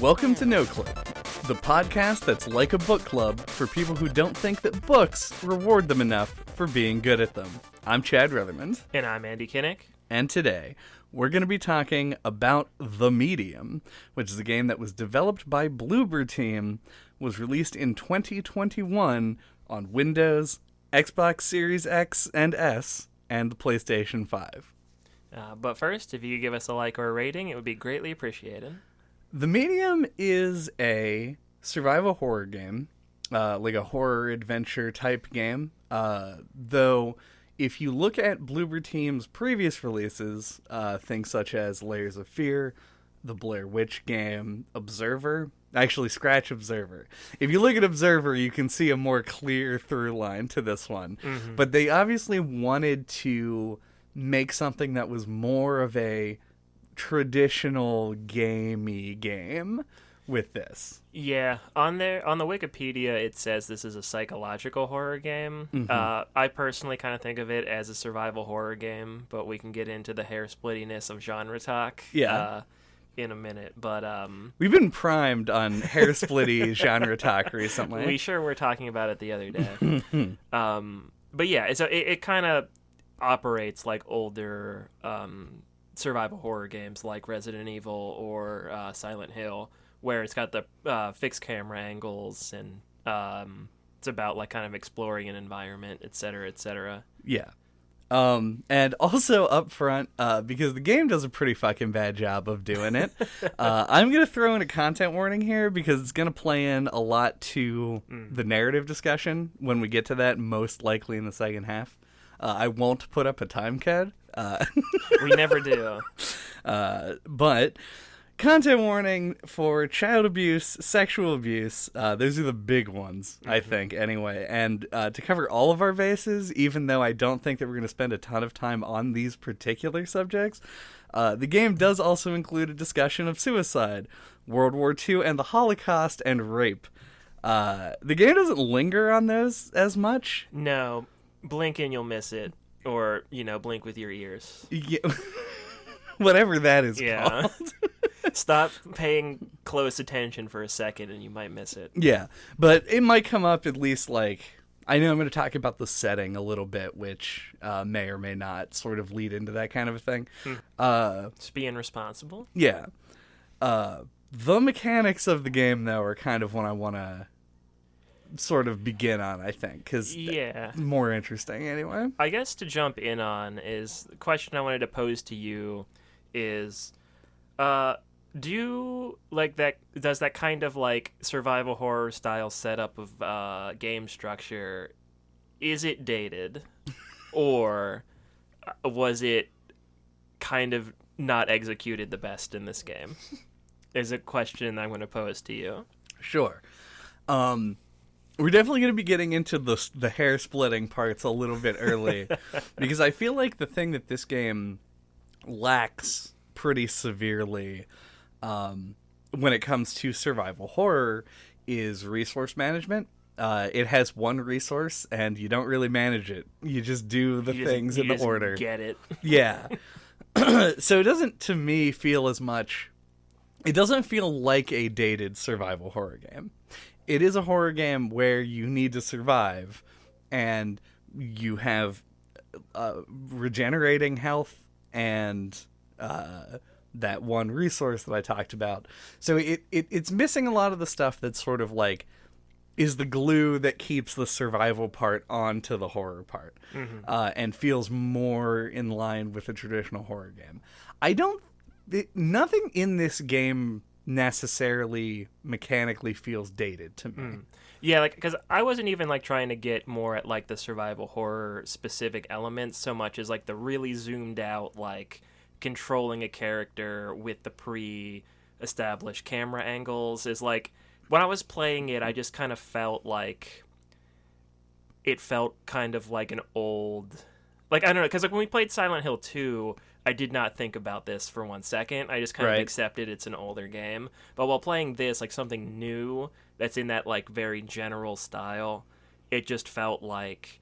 Welcome to No Clip, the podcast that's like a book club for people who don't think that books reward them enough for being good at them. I'm Chad Ruthermond. And I'm Andy Kinnick. And today, we're going to be talking about The Medium, which is a game that was developed by Bloober Team, was released in 2021 on Windows, Xbox Series X and S, and the PlayStation 5. But first, if you could give us a like or a rating, it would be greatly appreciated. The Medium is a survival horror game, like a horror adventure type game. Though, if you look at Bloober Team's previous releases, things such as Layers of Fear, the Blair Witch game, Observer, actually scratch Observer. If you look at Observer, you can see a more clear through line to this one. Mm-hmm. But they obviously wanted to make something that was more of a traditional gamey game with this. Yeah, on the Wikipedia it says this is a psychological horror game. Mm-hmm. I personally kind of think of it as a survival horror game, but we can get into the hair splittiness of genre talk in a minute. But we've been primed on hair splitty genre talk recently. We sure were talking about it the other day. But yeah, it kind of operates like older survival horror games like Resident Evil or Silent Hill, where it's got the fixed camera angles and it's about like kind of exploring an environment, etc., etc. Yeah. And also up front, because the game does a pretty fucking bad job of doing it, I'm going to throw in a content warning here because it's going to play in a lot to the narrative discussion when we get to that, most likely in the second half. I won't put up a time code. We never do. But content warning for child abuse, sexual abuse, those are the big ones, I think, anyway. And to cover all of our bases, even though I don't think that we're going to spend a ton of time on these particular subjects, the game does also include a discussion of suicide, World War II and the Holocaust, and rape. The game doesn't linger on those as much. No. Blink and you'll miss it. Or, blink with your ears. Yeah. Whatever that is called. Stop paying close attention for a second and you might miss it. Yeah, but it might come up at least, like, I know I'm going to talk about the setting a little bit, which may or may not sort of lead into that kind of a thing. Just being responsible. Yeah. The mechanics of the game, though, are kind of what I want to sort of begin on, I think, because more interesting anyway. I guess to jump in on is the question I wanted to pose to you is, do you like that? Does that kind of like survival horror style setup of game structure, is it dated, or was it kind of not executed the best in this game? Is a question I'm going to pose to you. Sure. We're definitely going to be getting into the hair splitting parts a little bit early because I feel like the thing that this game lacks pretty severely when it comes to survival horror is resource management. It has one resource and you don't really manage it. You just do the things in the order. Get it. Yeah. So it doesn't, to me, feel as much... It doesn't feel like a dated survival horror game. It is a horror game where you need to survive, and you have regenerating health and that one resource that I talked about. So it's missing a lot of the stuff that's sort of like is the glue that keeps the survival part onto the horror part, and feels more in line with a traditional horror game. Nothing in this game necessarily mechanically feels dated to me. Yeah, like, because I wasn't even like trying to get more at like the survival horror specific elements so much as like the really zoomed out like controlling a character with the pre-established camera angles is like when I was playing it I just kind of felt like it felt kind of like an old, like, I don't know, because like when we played Silent Hill 2 I did not think about this for 1 second. I just kind of accepted it's an older game. But while playing this, like something new that's in that like very general style, it just felt like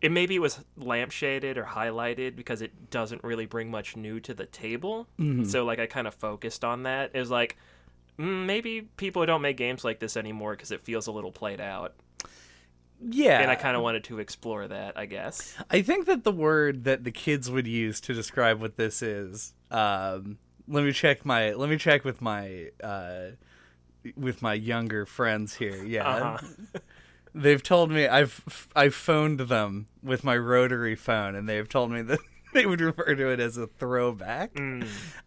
it maybe it was lampshaded or highlighted because it doesn't really bring much new to the table. Mm-hmm. So like I kind of focused on that. It was like Maybe people don't make games like this anymore because it feels a little played out. Yeah. And I kind of wanted to explore that, I guess. I think that the word that the kids would use to describe what this is, let me check with my younger friends here. Yeah. Uh-huh. They've told me I've phoned them with my rotary phone, and they've told me that they would refer to it as a throwback.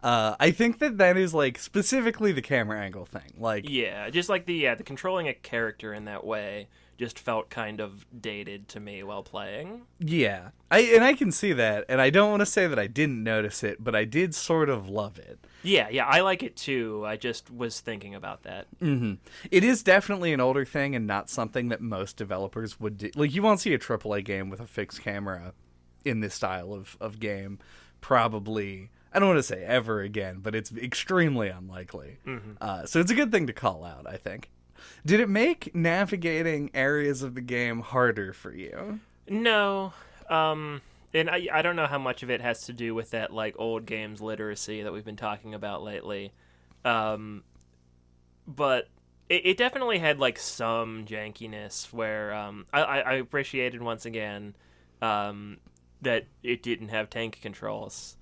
I think that is like specifically the camera angle thing. Like, yeah, just like the controlling a character in that way just felt kind of dated to me while playing. Yeah, I can see that, and I don't want to say that I didn't notice it, but I did sort of love it. Yeah, I like it too. I just was thinking about that. Mm-hmm. It is definitely an older thing and not something that most developers would do. Like, you won't see a AAA game with a fixed camera in this style of game, probably. I don't want to say ever again, but it's extremely unlikely. Mm-hmm. So it's a good thing to call out, I think. Did it make navigating areas of the game harder for you? No. And I don't know how much of it has to do with that, like, old games literacy that we've been talking about lately. But it definitely had, like, some jankiness where I appreciated, once again, that it didn't have tank controls.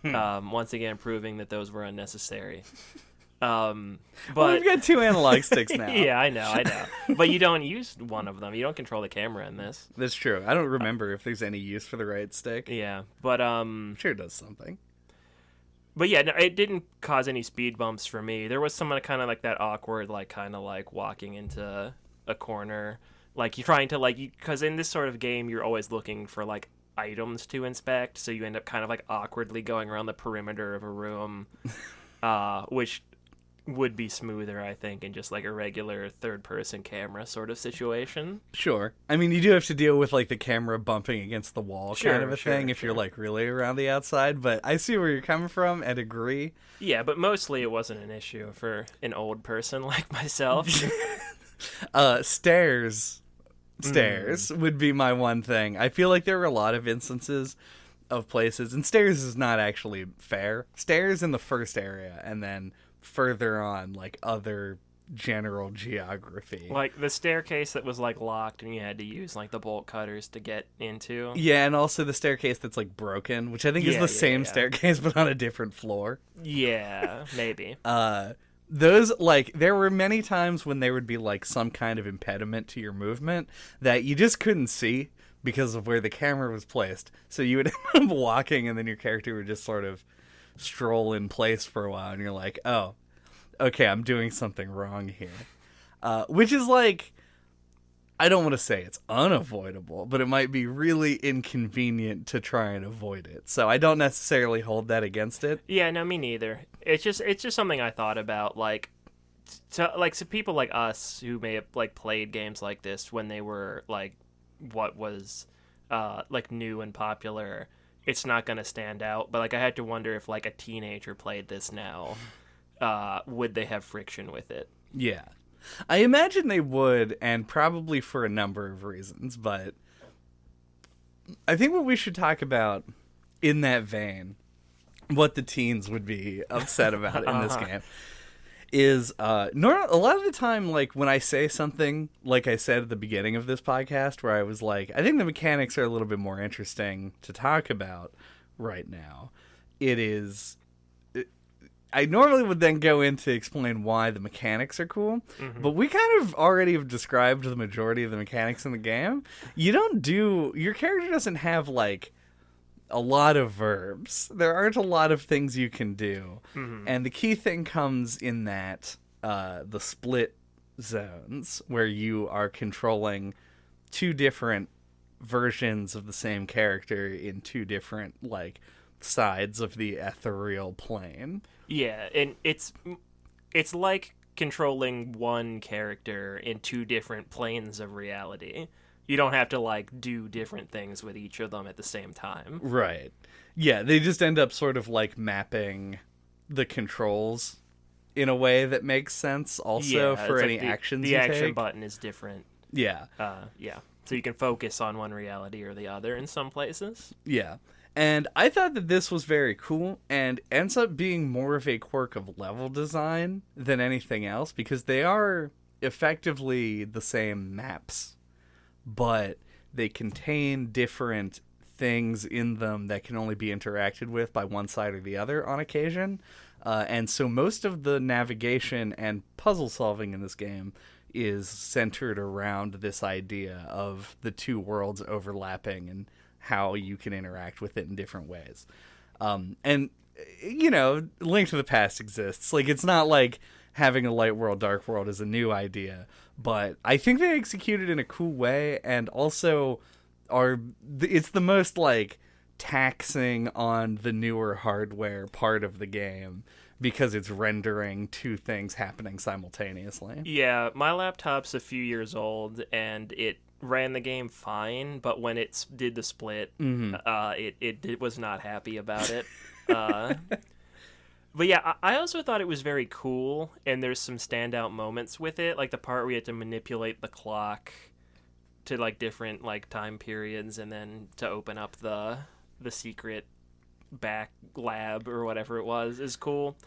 Once again, proving that those were unnecessary. But well, we've got 2 analog sticks now. Yeah, I know. But you don't use one of them. You don't control the camera in this. That's true. I don't remember if there's any use for the right stick. Yeah, but I'm sure it does something. But yeah, no, it didn't cause any speed bumps for me. There was some kind of like that awkward, like kind of like walking into a corner, like you're trying to because in this sort of game you're always looking for like items to inspect, so you end up kind of like awkwardly going around the perimeter of a room, which would be smoother, I think, in just like a regular third-person camera sort of situation. Sure. I mean, you do have to deal with like the camera bumping against the wall kind of a thing if you're like really around the outside, but I see where you're coming from and agree. Yeah, but mostly it wasn't an issue for an old person like myself. Stairs would be my one thing. I feel like there were a lot of instances of places, and stairs is not actually fair. Stairs in the first area, and then further on, like, other general geography. Like the staircase that was like locked and you had to use like the bolt cutters to get into. Yeah, and also the staircase that's like broken, which I think is the same staircase but on a different floor. Yeah, maybe. Those, like, there were many times when there would be like some kind of impediment to your movement that you just couldn't see because of where the camera was placed. So you would end up walking and then your character would just sort of stroll in place for a while and you're like, oh, okay, I'm doing something wrong here. Which is like, I don't want to say it's unavoidable, but it might be really inconvenient to try and avoid it. So I don't necessarily hold that against it. Yeah, no, me neither. It's just something I thought about, like, so people like us who may have like played games like this when they were like what was like new and popular. It's not going to stand out, but like I had to wonder if like a teenager played this now, would they have friction with it? Yeah. I imagine they would, and probably for a number of reasons, but I think what we should talk about in that vein, what the teens would be upset about in this game, is a lot of the time, like, when I say something, like I said at the beginning of this podcast, where I was like, I think the mechanics are a little bit more interesting to talk about right now, I normally would then go in to explain why the mechanics are cool, but we kind of already have described the majority of the mechanics in the game. Your character doesn't have, like, a lot of verbs. There aren't a lot of things you can do. And the key thing comes in that the split zones, where you are controlling 2 different versions of the same character in 2 different, like, sides of the ethereal plane. Yeah, and it's like controlling one character in 2 different planes of reality. You don't have to, like, do different things with each of them at the same time. Right. Yeah, they just end up sort of, like, mapping the controls in a way that makes sense also for any actions you take. The action button is different. Yeah. Yeah. So you can focus on one reality or the other in some places. Yeah. And I thought that this was very cool and ends up being more of a quirk of level design than anything else because they are effectively the same maps, but they contain different things in them that can only be interacted with by one side or the other on occasion. And so most of the navigation and puzzle solving in this game is centered around this idea of the two worlds overlapping and how you can interact with it in different ways. And, Link to the Past exists. Like, it's not like having a light world, dark world is a new idea, but I think they execute it in a cool way, and also it's the most, like, taxing on the newer hardware part of the game because it's rendering two things happening simultaneously. Yeah, my laptop's a few years old, and it ran the game fine, but when it did the split, it was not happy about it. But yeah, I also thought it was very cool, and there's some standout moments with it, like the part where you had to manipulate the clock to like different like time periods, and then to open up the secret back lab or whatever it was is cool.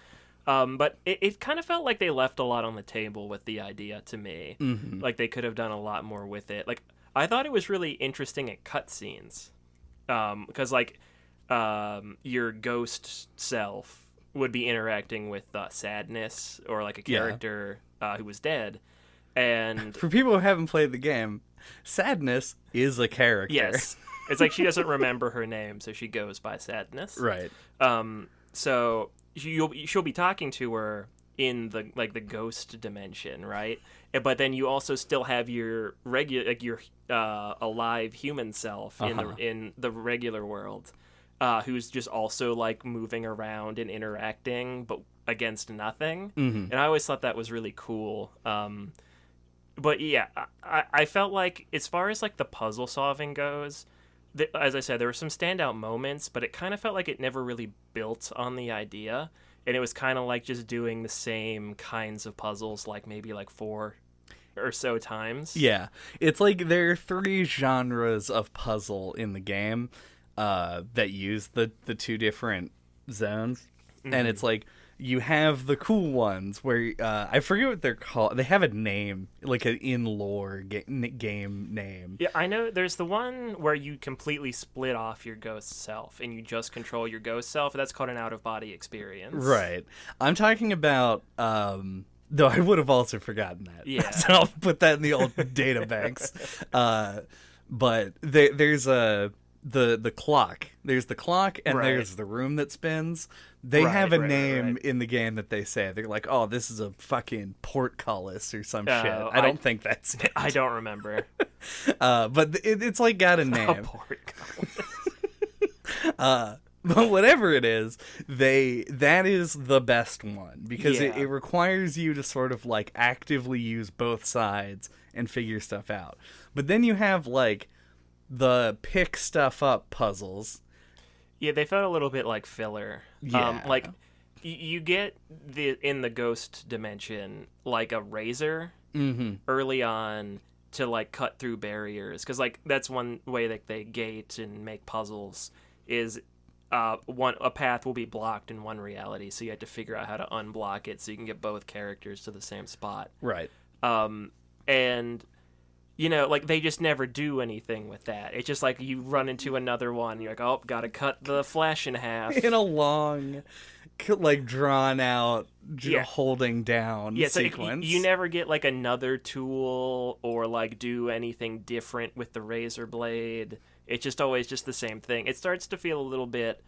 But it kind of felt like they left a lot on the table with the idea to me. Mm-hmm. Like they could have done a lot more with it. Like I thought it was really interesting at cutscenes, because like your ghost self would be interacting with Sadness or like a character who was dead. And for people who haven't played the game, Sadness is a character. Yes. It's like she doesn't remember her name, so she goes by Sadness. Right. So she'll be talking to her in the ghost dimension, right? But then you also still have your regular, like your alive human self in the regular world, who's just also like moving around and interacting, but against nothing. Mm-hmm. And I always thought that was really cool. But yeah, I felt like as far as like the puzzle solving goes, as I said, there were some standout moments, but it kind of felt like it never really built on the idea. And it was kind of like just doing the same kinds of puzzles, like maybe like 4 or so times. Yeah. It's like there are 3 genres of puzzle in the game that use the 2 different zones. Mm-hmm. And it's like you have the cool ones where I forget what they're called. They have a name, like an in-lore game name. Yeah, I know. There's the one where you completely split off your ghost self and you just control your ghost self. That's called an out-of-body experience. Right. I'm talking about, though I would have also forgotten that. Yeah. So I'll put that in the old data banks. But there's the clock. There's the clock, and there's the room that spins. They have a name in the game that they say. They're like, oh, this is a fucking portcullis or some shit. I don't think that's it. I don't remember. But it's like got a name. A portcullis. But whatever it is, that is the best one because it requires you to sort of like actively use both sides and figure stuff out. But then you have like the pick stuff up puzzles. Yeah, they felt a little bit like filler. Yeah. Like you get in the ghost dimension like a razor early on to like cut through barriers, because like that's one way that they gate and make puzzles is a path will be blocked in one reality, so you have to figure out how to unblock it so you can get both characters to the same spot. Right. And like they just never do anything with that. It's just like you run into another one, you're like, oh, gotta cut the flesh in half. In a long, like drawn out, holding down sequence. So you never get like another tool or like do anything different with the razor blade. It's just always just the same thing. It starts to feel a little bit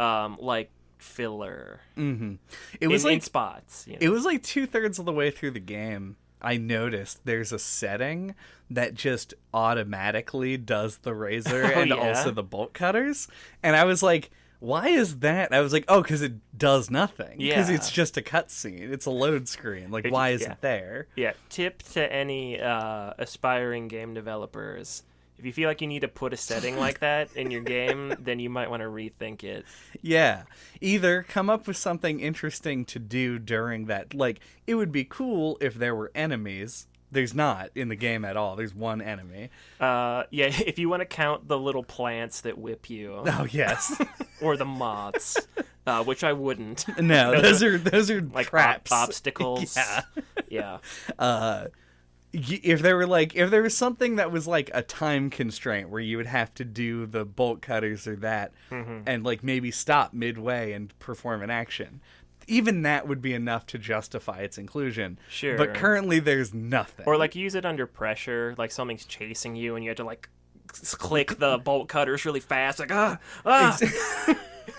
like filler. Mm-hmm. It was in spots. It was like 2/3 of the way through the game, I noticed there's a setting that just automatically does the razor and also the bolt cutters. And I was like, why is that? I was like, oh, because it does nothing. Because it's just a cutscene. It's a load screen. Like, why is it there? Yeah. Tip to any aspiring game developers. If you feel like you need to put a setting like that in your game, then you might want to rethink it. Yeah. Either come up with something interesting to do during that. Like, it would be cool if there were enemies There's not in the game at all. There's one enemy. Yeah, if you want to count the little plants that whip you. Oh, yes. Or the moths, which I wouldn't. No, those are like traps. Obstacles. Yeah. Yeah. If there was something that was like a time constraint where you would have to do the bolt cutters or that, and like maybe stop midway and perform an action, even that would be enough to justify its inclusion. Sure. But currently there's nothing. Or like use it under pressure, like something's chasing you and you have to like click the bolt cutters really fast, like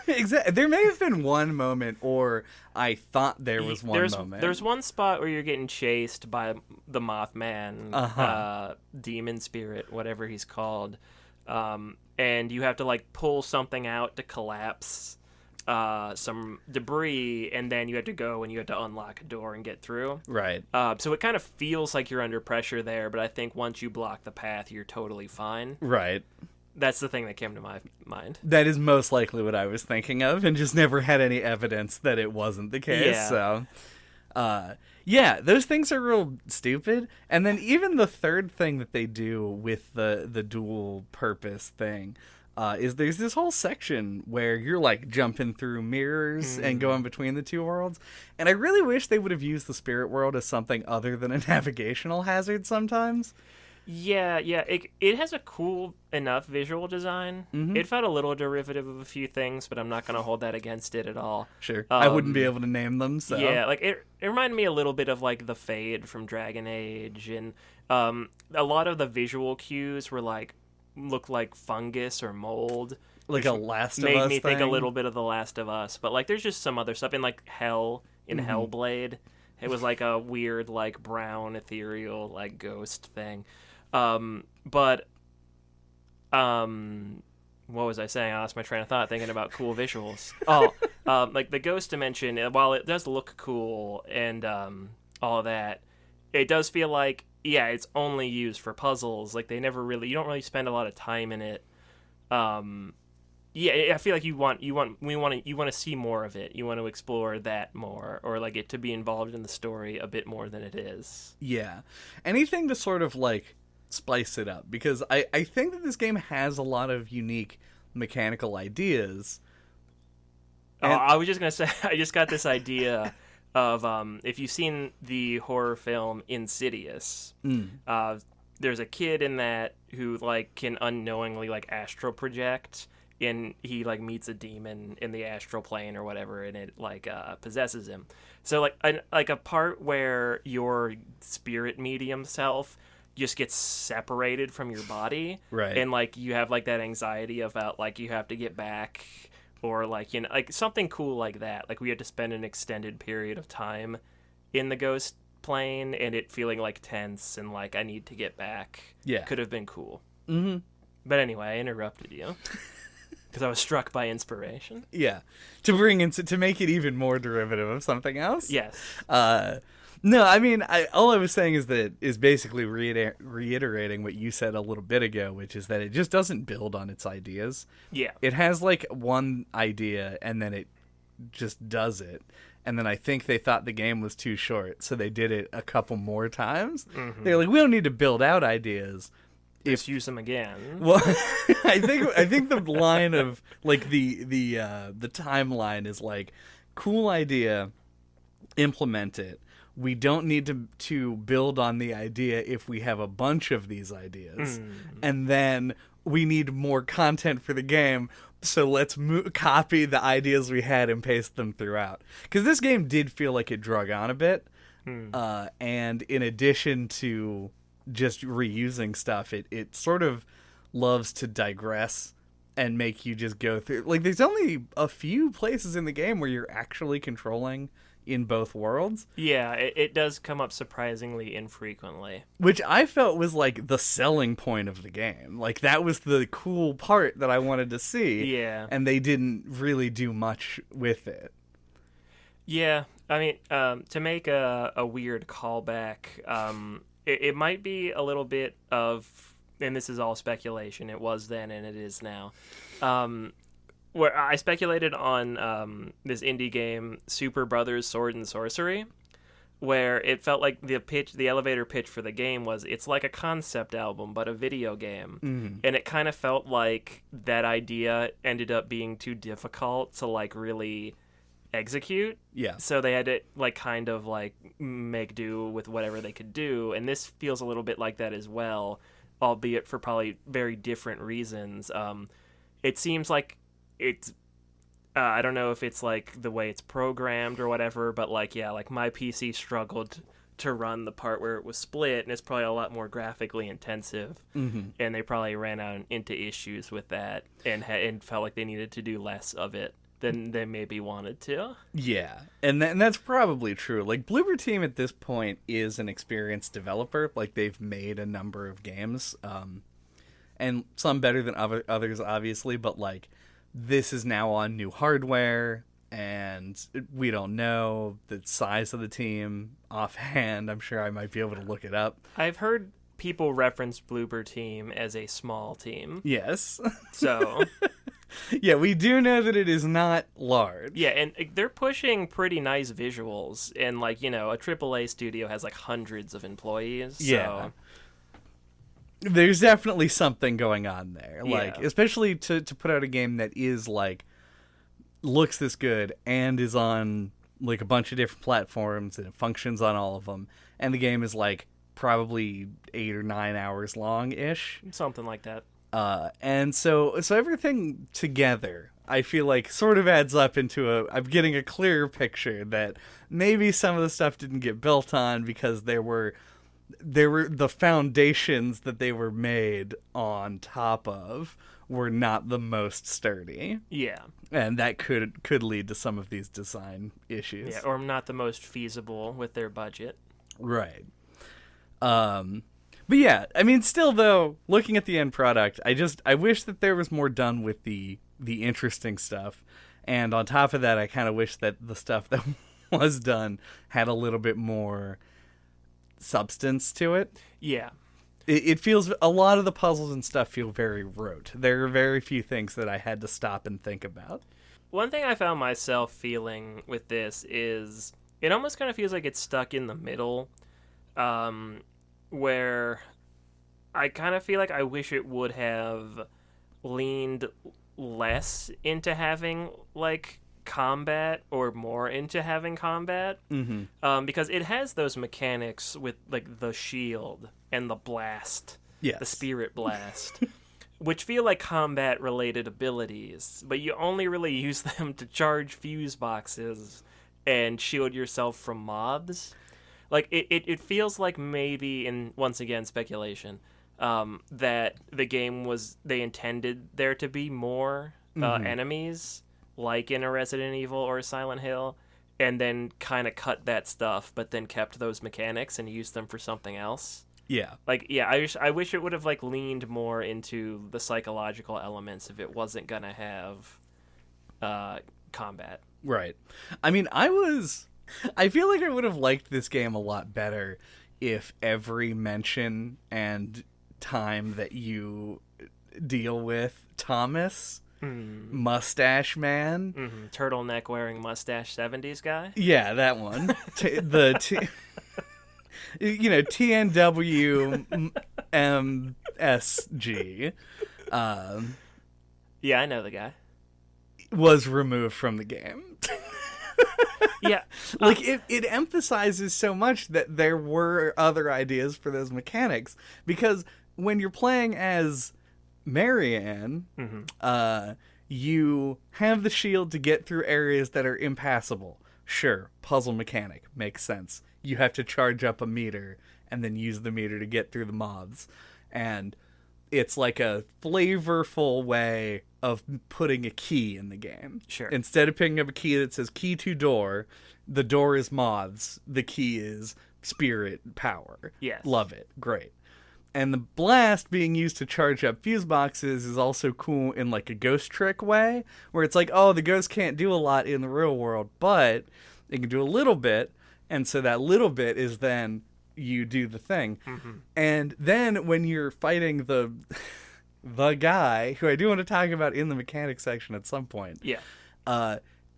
Exactly. There may have been one moment, or I thought there was one moment. There's one spot where you're getting chased by the Mothman, demon spirit, whatever he's called, and you have to like pull something out to collapse some debris, and then you have to go and you have to unlock a door and get through. Right. So it kind of feels like you're under pressure there, but I think once you block the path, you're totally fine. Right. That's the thing that came to my mind. That is most likely what I was thinking of, and just never had any evidence that it wasn't the case. Yeah. So, yeah, those things are real stupid. And then even the third thing that they do with the dual purpose thing is there's this whole section where you're like jumping through mirrors and going between the two worlds. And I really wish they would have used the spirit world as something other than a navigational hazard sometimes. Yeah. It has a cool enough visual design. It felt a little derivative of a few things, but I'm not going to hold that against it at all. Sure. I wouldn't be able to name them, so... Yeah, like, it reminded me a little bit of, like, the Fade from Dragon Age, and a lot of the visual cues were, like, looked like fungus or mold. Like a Last of Us made me think a thing? little bit of The Last of Us, but, like, there's just some other stuff. In, like, Hell, in Hellblade, it was, like, a weird, like, brown, ethereal, like, ghost thing. What was I saying? I lost my train of thought thinking about cool visuals. Like the ghost dimension, while it does look cool and all of that, it does feel like, yeah, it's only used for puzzles. Like you don't really spend a lot of time in it. Yeah, I feel like you want to see more of it. You want to explore that more, or like it to be involved in the story a bit more than it is. Yeah. Anything to sort of like spice it up, because I think that this game has a lot of unique mechanical ideas. I was just gonna say, I just got this idea of if you've seen the horror film Insidious, there's a kid in that who like can unknowingly like astral project, and he like meets a demon in the astral plane or whatever, and it like possesses him. So like a part where your spirit medium self just gets separated from your body, right? And like you have like that anxiety about like you have to get back, or like, you know, like something cool like that. Like we had to spend an extended period of time in the ghost plane, and it feeling like tense and like I need to get back. Yeah, could have been cool. But anyway, I interrupted you because I was struck by inspiration. Yeah, to make it even more derivative of something else. Yes. No, I mean, all I was saying is basically reiterating what you said a little bit ago, which is that it just doesn't build on its ideas. Yeah. It has, like, one idea, and then it just does it. And then I think they thought the game was too short, so they did it a couple more times. They're like, we don't need to build out ideas. Just use them again. Well, I think the line of, like, the timeline is, like, cool idea, implement it. We don't need to build on the idea if we have a bunch of these ideas. And then we need more content for the game, so let's copy the ideas we had and paste them throughout. Because this game did feel like it drug on a bit. And in addition to just reusing stuff, it sort of loves to digress and make you just go through. Like, there's only a few places in the game where you're actually controlling in both worlds. Yeah, it does come up surprisingly infrequently. Which I felt was like the selling point of the game. Like that was the cool part that I wanted to see. Yeah. And they didn't really do much with it. Yeah, I mean, to make a weird callback, it might be a little bit of, and this is all speculation, it was then and it is now, where I speculated on this indie game, Super Brothers Sword and Sorcery, where it felt like the elevator pitch for the game was it's like a concept album but a video game. And it kind of felt like that idea ended up being too difficult to like really execute. Yeah. So they had to like kind of like make do with whatever they could do, and this feels a little bit like that as well, albeit for probably very different reasons. It seems like it's I don't know if it's like the way it's programmed or whatever, but like, yeah, like my PC struggled to run the part where it was split, and it's probably a lot more graphically intensive. And they probably ran out into issues with that and felt like they needed to do less of it than they maybe wanted to. Yeah, and that's probably true. Like, Bloober Team at this point is an experienced developer. Like, they've made a number of games, and some better than others, obviously, but like, this is now on new hardware, and we don't know the size of the team offhand. I'm sure I might be able to look it up. I've heard people reference Bloober Team as a small team. Yes. So... yeah, we do know that it is not large. Yeah, and they're pushing pretty nice visuals, and like, you know, a AAA studio has like hundreds of employees. Yeah. There's definitely something going on there. Like, especially to put out a game that is like looks this good and is on like a bunch of different platforms and it functions on all of them, and the game is like probably 8 or 9 hours long-ish. Something like that. And so everything together, I feel like sort of adds up into I'm getting a clearer picture that maybe some of the stuff didn't get built on because there were the foundations that they were made on top of were not the most sturdy. Yeah. And that could lead to some of these design issues. Yeah, or not the most feasible with their budget. Right. But yeah, I mean, still though, looking at the end product, I wish that there was more done with the interesting stuff. And on top of that, I kind of wish that the stuff that was done had a little bit more substance to it. Yeah. It feels, a lot of the puzzles and stuff feel very rote. There are very few things that I had to stop and think about. One thing I found myself feeling with this is it almost kind of feels like it's stuck in the middle. Where I kind of feel like I wish it would have leaned less into having like combat or more into having combat. Because it has those mechanics with like the shield and the blast, the spirit blast, which feel like combat related abilities, but you only really use them to charge fuse boxes and shield yourself from mobs. Like, it feels like maybe, and once again, speculation, that the game they intended there to be more enemies, like in a Resident Evil or a Silent Hill, and then kind of cut that stuff, but then kept those mechanics and used them for something else. Yeah. Like, yeah, I wish it would have, like, leaned more into the psychological elements if it wasn't gonna have combat. Right. I mean, I feel like I would have liked this game a lot better if every mention and time that you deal with Thomas, Mustache Man, turtleneck wearing mustache 70s guy. Yeah, that one. TNW MSG. Yeah, I know the guy. Was removed from the game. Yeah. Like, it emphasizes so much that there were other ideas for those mechanics. Because when you're playing as Marianne, you have the shield to get through areas that are impassable. Sure, puzzle mechanic. Makes sense. You have to charge up a meter and then use the meter to get through the mobs. And it's like a flavorful way of putting a key in the game. Sure. Instead of picking up a key that says key to door, the door is moths, the key is spirit power. Yes. Love it. Great. And the blast being used to charge up fuse boxes is also cool in like a ghost trick way, where it's like, oh, the ghost can't do a lot in the real world, but it can do a little bit, and so that little bit is then you do the thing. And then when you're fighting the guy, who I do want to talk about in the mechanics section at some point. Yeah.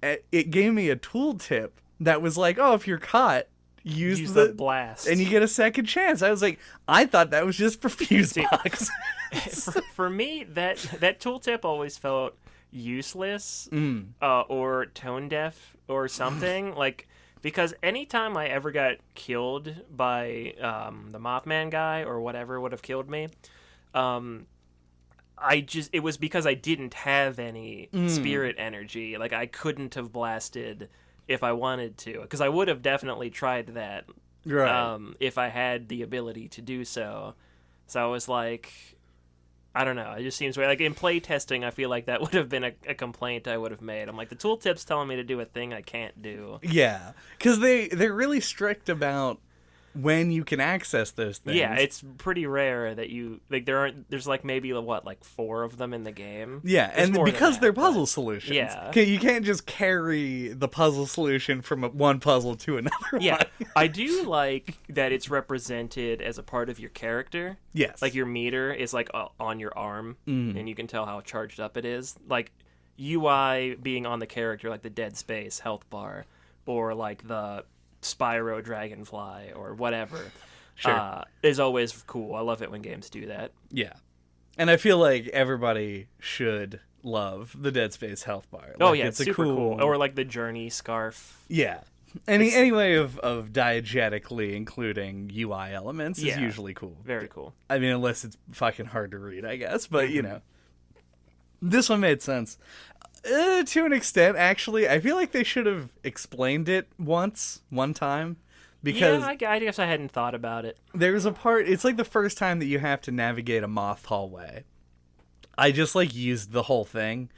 It gave me a tool tip that was like, oh, if you're caught, use the blast. and you get a second chance. I was like, I thought that was just for fuse box. for me, that tooltip always felt useless or tone deaf or something. Like, because anytime I ever got killed by the Mothman guy or whatever would have killed me, it was because I didn't have any spirit energy. Like, I couldn't have blasted if I wanted to, because I would have definitely tried that if I had the ability to do so. So I was like, I don't know. It just seems weird. Like, in play testing, I feel like that would have been a complaint I would have made. I'm like, the tooltip's telling me to do a thing I can't do. Yeah, because they're really strict about when you can access those things. Yeah, it's pretty rare that you like. There's like maybe like 4 of them in the game. Yeah, There's and because they're puzzle solutions. Yeah, you can't just carry the puzzle solution from one puzzle to another. Yeah, one. I do like that it's represented as a part of your character. Yes, like your meter is like on your arm, and you can tell how charged up it is. Like UI being on the character, like the Dead Space health bar, or like the Spyro Dragonfly or whatever, is always cool. I love it when games do that. Yeah, and I feel like everybody should love the Dead Space health bar. Oh yeah, it's super cool. Or like the Journey scarf. Yeah, any way of diegetically including UI elements is usually cool. Very cool. I mean, unless it's fucking hard to read, I guess. But you know, this one made sense. To an extent, actually. I feel like they should have explained it one time. Because I guess I hadn't thought about it. There's a part, it's like the first time that you have to navigate a moth hallway. I just like used the whole thing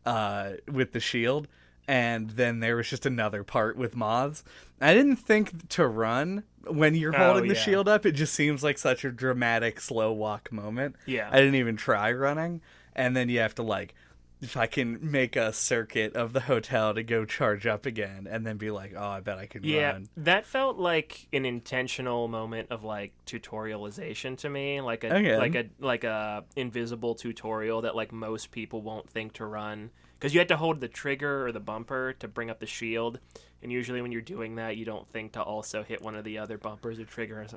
with the shield, and then there was just another part with moths. I didn't think to run when you're holding the shield up. It just seems like such a dramatic slow walk moment. Yeah. I didn't even try running. And then you have to like, if I can make a circuit of the hotel to go charge up again, and then be like, oh, I bet I could run. Yeah, that felt like an intentional moment of like tutorialization to me, like a invisible tutorial that like most people won't think to run, because you had to hold the trigger or the bumper to bring up the shield, and usually when you're doing that, you don't think to also hit one of the other bumpers or triggers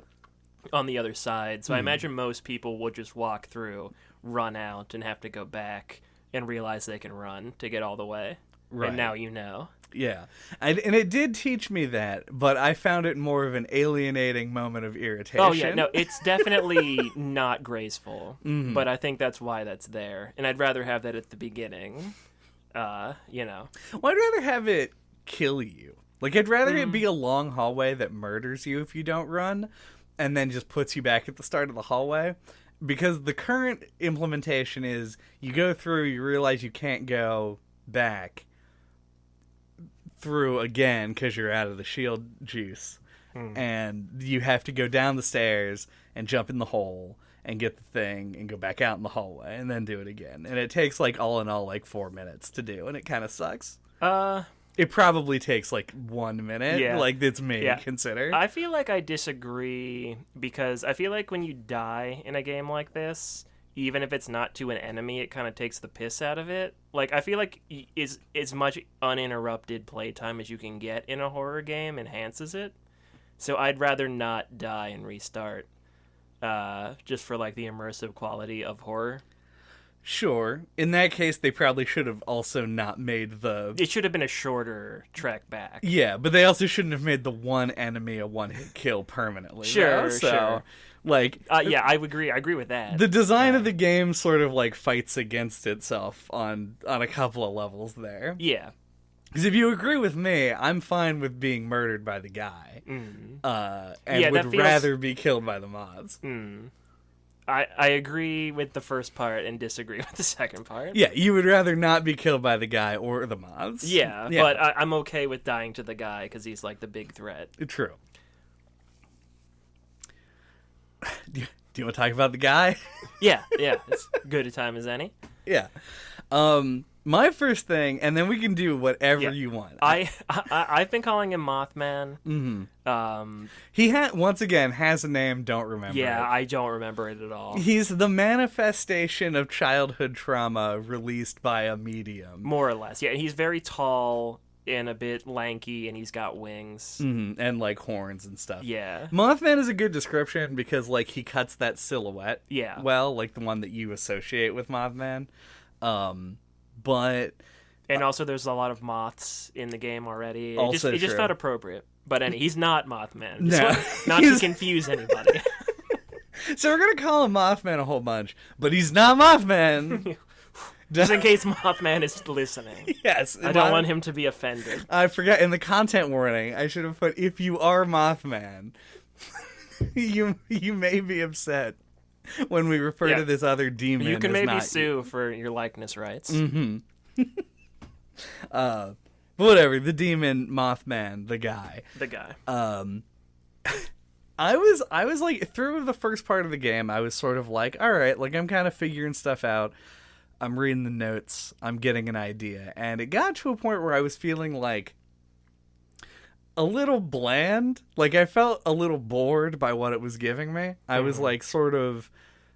on the other side. So I imagine most people will just walk through, run out, and have to go back and realize they can run to get all the way. Right. And now you know. Yeah. And it did teach me that, but I found it more of an alienating moment of irritation. Oh, yeah. No, it's definitely not graceful, but I think that's why that's there. And I'd rather have that at the beginning, you know. Well, I'd rather have it kill you. Like, I'd rather it be a long hallway that murders you if you don't run, and then just puts you back at the start of the hallway. Because the current implementation is you go through, you realize you can't go back through again because you're out of the shield juice. And you have to go down the stairs and jump in the hole and get the thing and go back out in the hallway and then do it again. And it takes like all in all like 4 minutes to do, and it kind of sucks. It probably takes like 1 minute. Yeah. Like, it's me, consider. I feel like I disagree, because I feel like when you die in a game like this, even if it's not to an enemy, it kind of takes the piss out of it. Like, I feel like as much uninterrupted playtime as you can get in a horror game enhances it. So I'd rather not die and restart, just for like the immersive quality of horror. Sure. In that case, they probably should have also not made the... It should have been a shorter trek back. Yeah, but they also shouldn't have made the one enemy a one-hit kill permanently. Sure, sure. Like... yeah, I agree. I agree with that. The design of the game sort of, like, fights against itself on a couple of levels there. Yeah. Because if you agree with me, I'm fine with being murdered by the guy. And would rather be killed by the mods. I agree with the first part and disagree with the second part. Yeah, you would rather not be killed by the guy or the mods. Yeah. But I'm okay with dying to the guy because he's like the big threat. True. Do you want to talk about the guy? Yeah. It's good a time as any. Yeah. My first thing, and then we can do whatever you want. I've been calling him Mothman. He once again has a name, don't remember it. I don't remember it at all. He's the manifestation of childhood trauma released by a medium. More or less. Yeah, he's very tall and a bit lanky, and he's got wings. And like horns and stuff. Yeah. Mothman is a good description because like he cuts that silhouette. Yeah. Well, like the one that you associate with Mothman. But And also, there's a lot of moths in the game already. Also It just true. felt appropriate. But he's not Mothman. No. Not to confuse anybody. So we're gonna call him Mothman a whole bunch, but he's not Mothman. Just in case Mothman is listening. Yes. I don't want him to be offended. I forgot in the content warning I should have put, if you are Mothman, you may be upset when we refer to this other demon. You can as maybe not sue for your likeness rights. But whatever, the demon Mothman, the guy. The guy. I was like, through the first part of the game, I was sort of like, all right, like I'm kind of figuring stuff out. I'm reading the notes. I'm getting an idea. And it got to a point where I was feeling like a little bland. Like I felt a little bored by what it was giving me. I was like sort of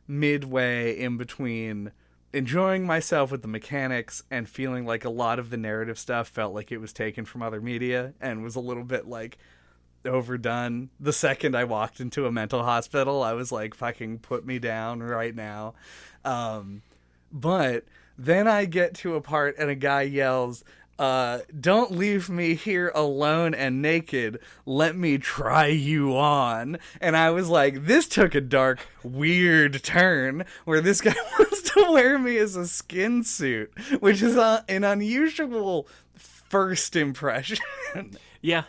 midway in between enjoying myself with the mechanics and feeling like a lot of the narrative stuff felt like it was taken from other media and was a little bit like overdone. The second I walked into a mental hospital, I was like, fucking put me down right now. But then I get to a part and a guy yells, don't leave me here alone and naked. Let me try you on. And I was like, this took a dark, weird turn where this guy wants to wear me as a skin suit, which is an unusual first impression. Yeah.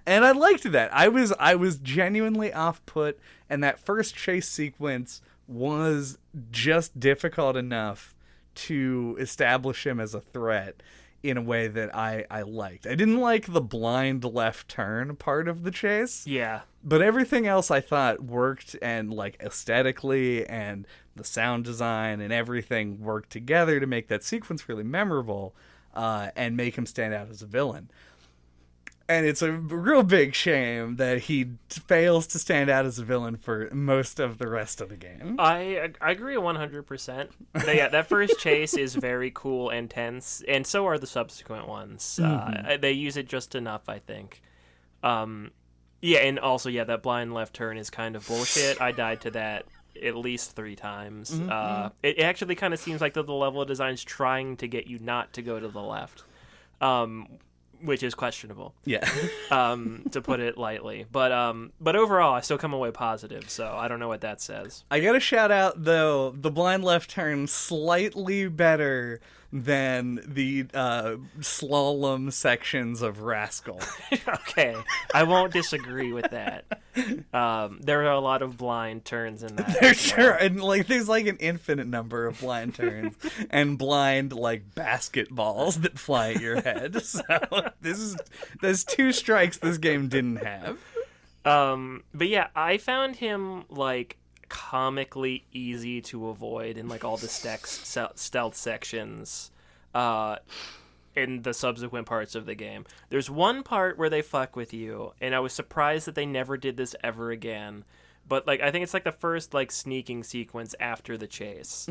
And I liked that. I was genuinely off-put, and that first chase sequence was just difficult enough to establish him as a threat in a way that I liked. I didn't like the blind left turn part of the chase. Yeah. But everything else I thought worked, and like aesthetically and the sound design and everything worked together to make that sequence really memorable and make him stand out as a villain. And it's a real big shame that he fails to stand out as a villain for most of the rest of the game. I agree 100%. But yeah, that first chase is very cool and tense, and so are the subsequent ones. They use it just enough, I think. Yeah, and also, yeah, that blind left turn is kind of bullshit. I died to that at least 3 times. It actually kind of seems like the level design's trying to get you not to go to the left. Which is questionable. Yeah. To put it lightly. But overall, I still come away positive, so I don't know what that says. I gotta shout out, though, the blind left turn slightly better than the slalom sections of Rascal. Okay, I won't disagree with that. There are a lot of blind turns in that. There's sure, and like there's like an infinite number of blind turns and blind like basketballs that fly at your head. So there's 2 strikes this game didn't have. But yeah, I found him like comically easy to avoid in like all the stealth sections in the subsequent parts of the game. There's one part where they fuck with you, and I was surprised that they never did this ever again. But like I think it's like the first like sneaking sequence after the chase.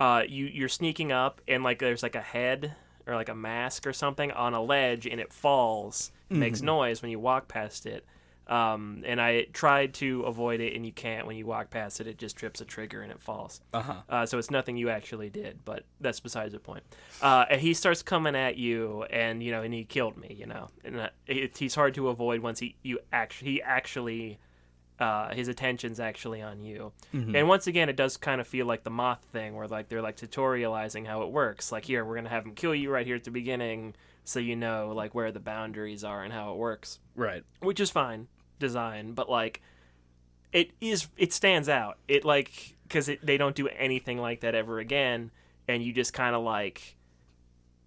You're sneaking up, and like there's like a head or like a mask or something on a ledge, and it falls. It makes noise when you walk past it. And I tried to avoid it, and you can't. When you walk past it, it just trips a trigger and it falls. So it's nothing you actually did, but that's besides the point. And he starts coming at you, and and he killed me, and he's hard to avoid once he actually his attention's actually on you. And once again, it does kind of feel like the moth thing, where like they're like tutorializing how it works. Like, here, we're gonna have him kill you right here at the beginning, so you know like where the boundaries are and how it works. Right. Which is fine design, but like it stands out. It like because they don't do anything like that ever again, and you just kind of like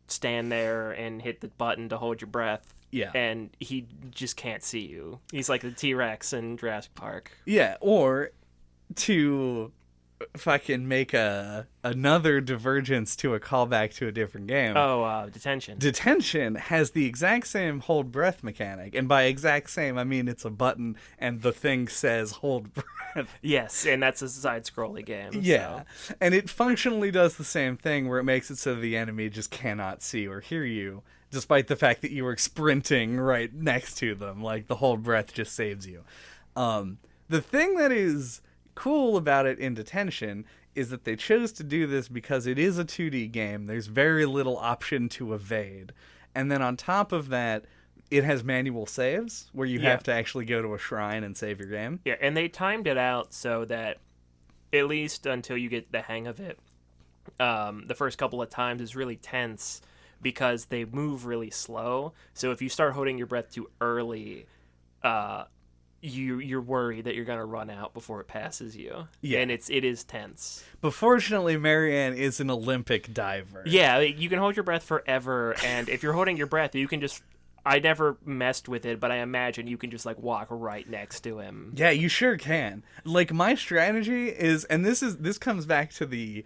stand there and hit the button to hold your breath. Yeah. And he just can't see you. He's like the T-Rex in Jurassic Park. Yeah, or to fucking make another divergence to a callback to a different game. Detention. Detention has the exact same hold breath mechanic, and by exact same I mean it's a button and the thing says hold breath. Yes, and that's a side-scrolling game. Yeah, so. And it functionally does the same thing, where it makes it so the enemy just cannot see or hear you despite the fact that you were sprinting right next to them. Like, the whole breath just saves you. The thing that is cool about it in Detention is that they chose to do this because it is a 2D game. There's very little option to evade. And then on top of that, it has manual saves where you have to actually go to a shrine and save your game. Yeah, and they timed it out so that at least until you get the hang of it, the first couple of times is really tense because they move really slow. So if you start holding your breath too early, you're worried that you're gonna run out before it passes you. Yeah, and it is tense. But fortunately, Marianne is an Olympic diver. Yeah, you can hold your breath forever, and if you're holding your breath, you can just. I never messed with it, but I imagine you can just like walk right next to him. Yeah, you sure can. Like, my strategy is, and this comes back to the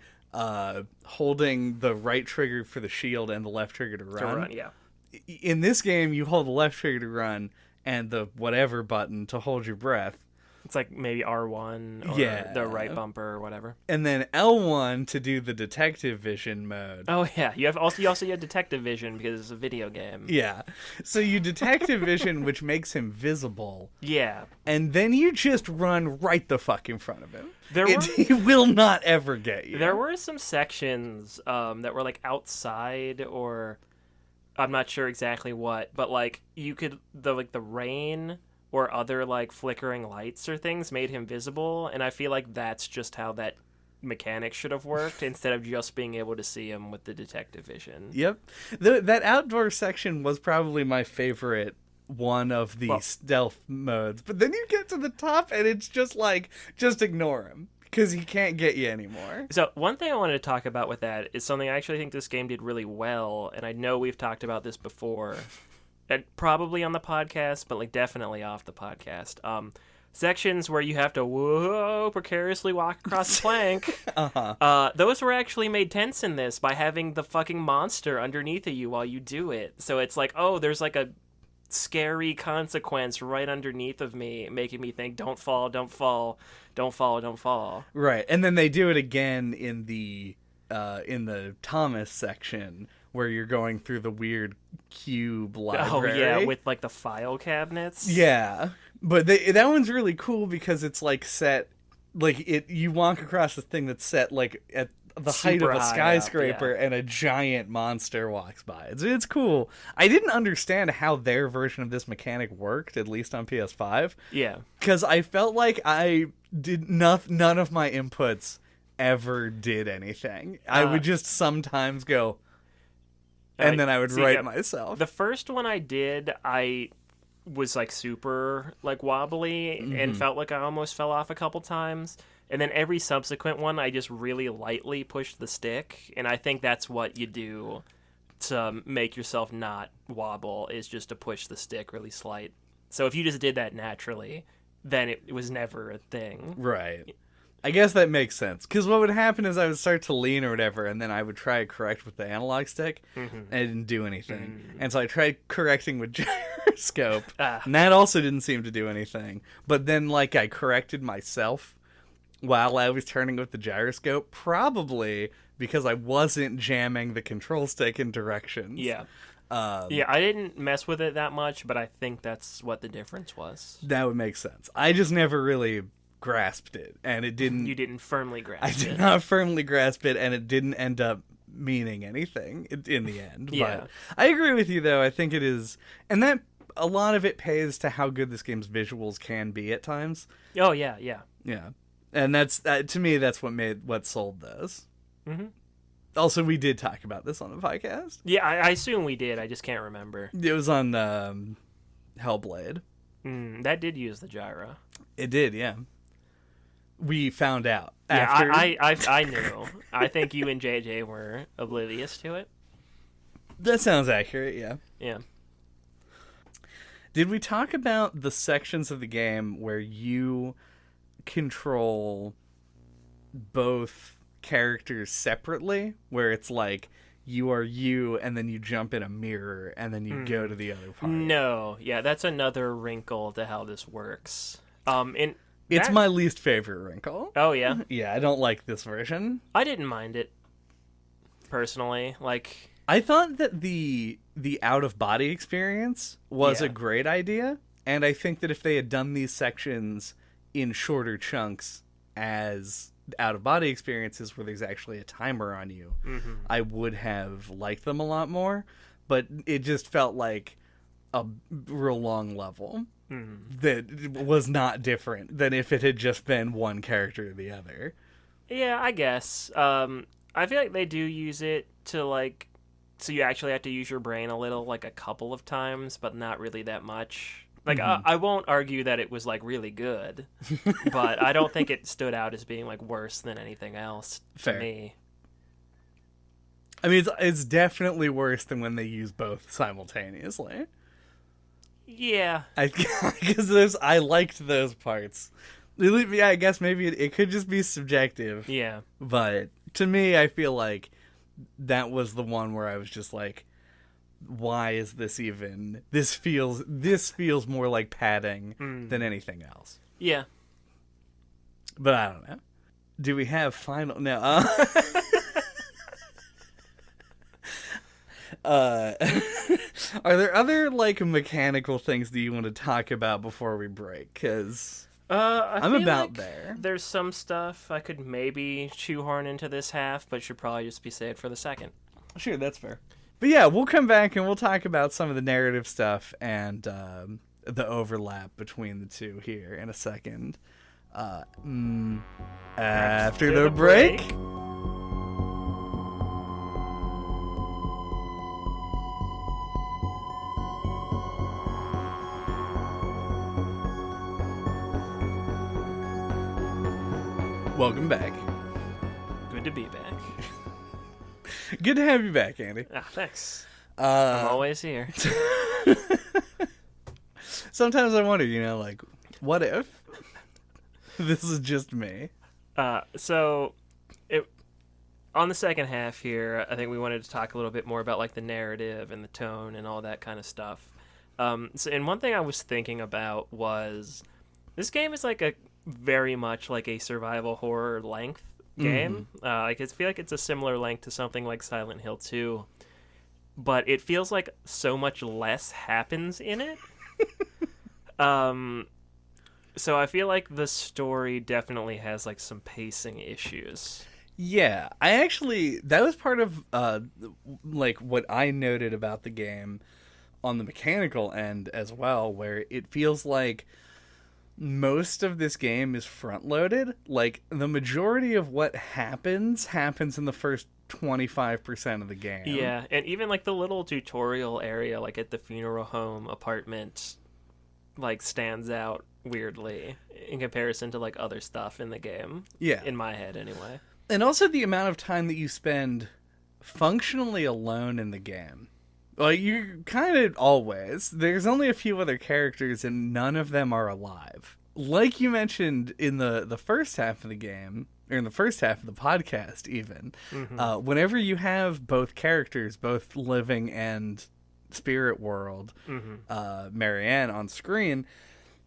holding the right trigger for the shield and the left trigger to run. Yeah. In this game, you hold the left trigger to run and the whatever button to hold your breath. It's like maybe R1 or the right bumper or whatever. And then L1 to do the detective vision mode. Oh, yeah. You also have detective vision because it's a video game. Yeah. So you detective vision, which makes him visible. Yeah. And then you just run right the fuck in front of him. He will not ever get you. There were some sections that were like outside or I'm not sure exactly what, but like you could the rain or other like flickering lights or things made him visible, and I feel like that's just how that mechanic should have worked instead of just being able to see him with the detective vision. Yep. That outdoor section was probably my favorite one of the stealth modes, but then you get to the top and it's just like, just ignore him because he can't get you anymore. So one thing I wanted to talk about with that is something I actually think this game did really well, and I know we've talked about this before, and probably on the podcast, but like definitely off the podcast. Sections where you have to precariously walk across the plank. Those were actually made tense in this by having the fucking monster underneath of you while you do it. So it's like, oh, there's like a scary consequence right underneath of me, making me think, don't fall, don't fall, don't fall, don't fall. Right, and then they do it again in the Thomas section where you're going through the weird cube library. Oh yeah, with like the file cabinets. Yeah, but that one's really cool because it's like set, like you walk across this thing that's set like at the height of a skyscraper, and a giant monster walks by. It's cool. I didn't understand how their version of this mechanic worked, at least on PS5. Yeah, because I felt like I did none of my inputs ever did anything. I would just sometimes go, and then I would write myself. The first one I did, I was like super like wobbly and felt like I almost fell off a couple times. And then every subsequent one, I just really lightly pushed the stick. And I think that's what you do to make yourself not wobble, is just to push the stick really slight. So if you just did that naturally, then it was never a thing. Right. I guess that makes sense. Because what would happen is I would start to lean or whatever, and then I would try to correct with the analog stick, and it didn't do anything. And so I tried correcting with gyroscope, and that also didn't seem to do anything. But then, like, I corrected myself while I was turning with the gyroscope, probably because I wasn't jamming the control stick in directions. Yeah. I didn't mess with it that much, but I think that's what the difference was. That would make sense. I just never really grasped it, and it didn't... You didn't firmly grasp it. I did not firmly grasp it, and it didn't end up meaning anything in the end. Yeah. But I agree with you, though. I think it is... And that, a lot of it pays to how good this game's visuals can be at times. Oh, yeah, yeah. Yeah. And that's, to me, that's what sold those. Mm-hmm. Also, we did talk about this on the podcast. Yeah, I assume we did. I just can't remember. It was on Hellblade. That did use the gyro. It did, yeah. We found out. After. Yeah, I knew. I think you and JJ were oblivious to it. That sounds accurate, yeah. Yeah. Did we talk about the sections of the game where you control both characters separately, where it's like you are you and then you jump in a mirror and then you go to the other part? No, yeah, that's another wrinkle to how this works. It's my least favorite wrinkle. Oh yeah? Yeah, I don't like this version. I didn't mind it personally. Like, I thought that the out of body experience was a great idea, and I think that if they had done these sections in shorter chunks as out of body experiences where there's actually a timer on you, I would have liked them a lot more. But it just felt like a real long level that was not different than if it had just been one character or the other. Yeah, I guess. I feel like they do use it to, like, so you actually have to use your brain a little, like, a couple of times, but not really that much. Like, I won't argue that it was, like, really good, but I don't think it stood out as being, like, worse than anything else to me. I mean, it's definitely worse than when they use both simultaneously. Yeah. Because I liked those parts. Yeah, I guess maybe it could just be subjective. Yeah. But to me, I feel like that was the one where I was just like, why is this even? This feels more like padding than anything else. Yeah. But I don't know. Do we have final? No. Are there other like mechanical things that you want to talk about before we break? Because I'm about there. There's some stuff I could maybe shoehorn into this half, but should probably just be saved for the second. Sure, that's fair. But yeah, we'll come back and we'll talk about some of the narrative stuff and the overlap between the two here in a second. After the break. Welcome back. Good to be back. Good to have you back, Andy. Thanks. I'm always here. Sometimes I wonder, like, what if this is just me? So, on the second half here, I think we wanted to talk a little bit more about like the narrative and the tone and all that kind of stuff. And one thing I was thinking about was this game is like a very much like a survival horror length game. I feel like it's a similar length to something like Silent Hill 2, but it feels like so much less happens in it. So I feel like the story definitely has like some pacing issues. Yeah, that was part of like what I noted about the game on the mechanical end as well, where it feels like most of this game is front-loaded. Like, the majority of what happens in the first 25% of the game. Yeah, and even, like, the little tutorial area, like, at the funeral home apartment, like, stands out weirdly in comparison to, like, other stuff in the game. Yeah. In my head, anyway. And also the amount of time that you spend functionally alone in the game. Like, you kind of always. There's only a few other characters, and none of them are alive. Like you mentioned in the first half of the game, or in the first half of the podcast even, whenever you have both characters, both living and spirit world, Marianne on screen,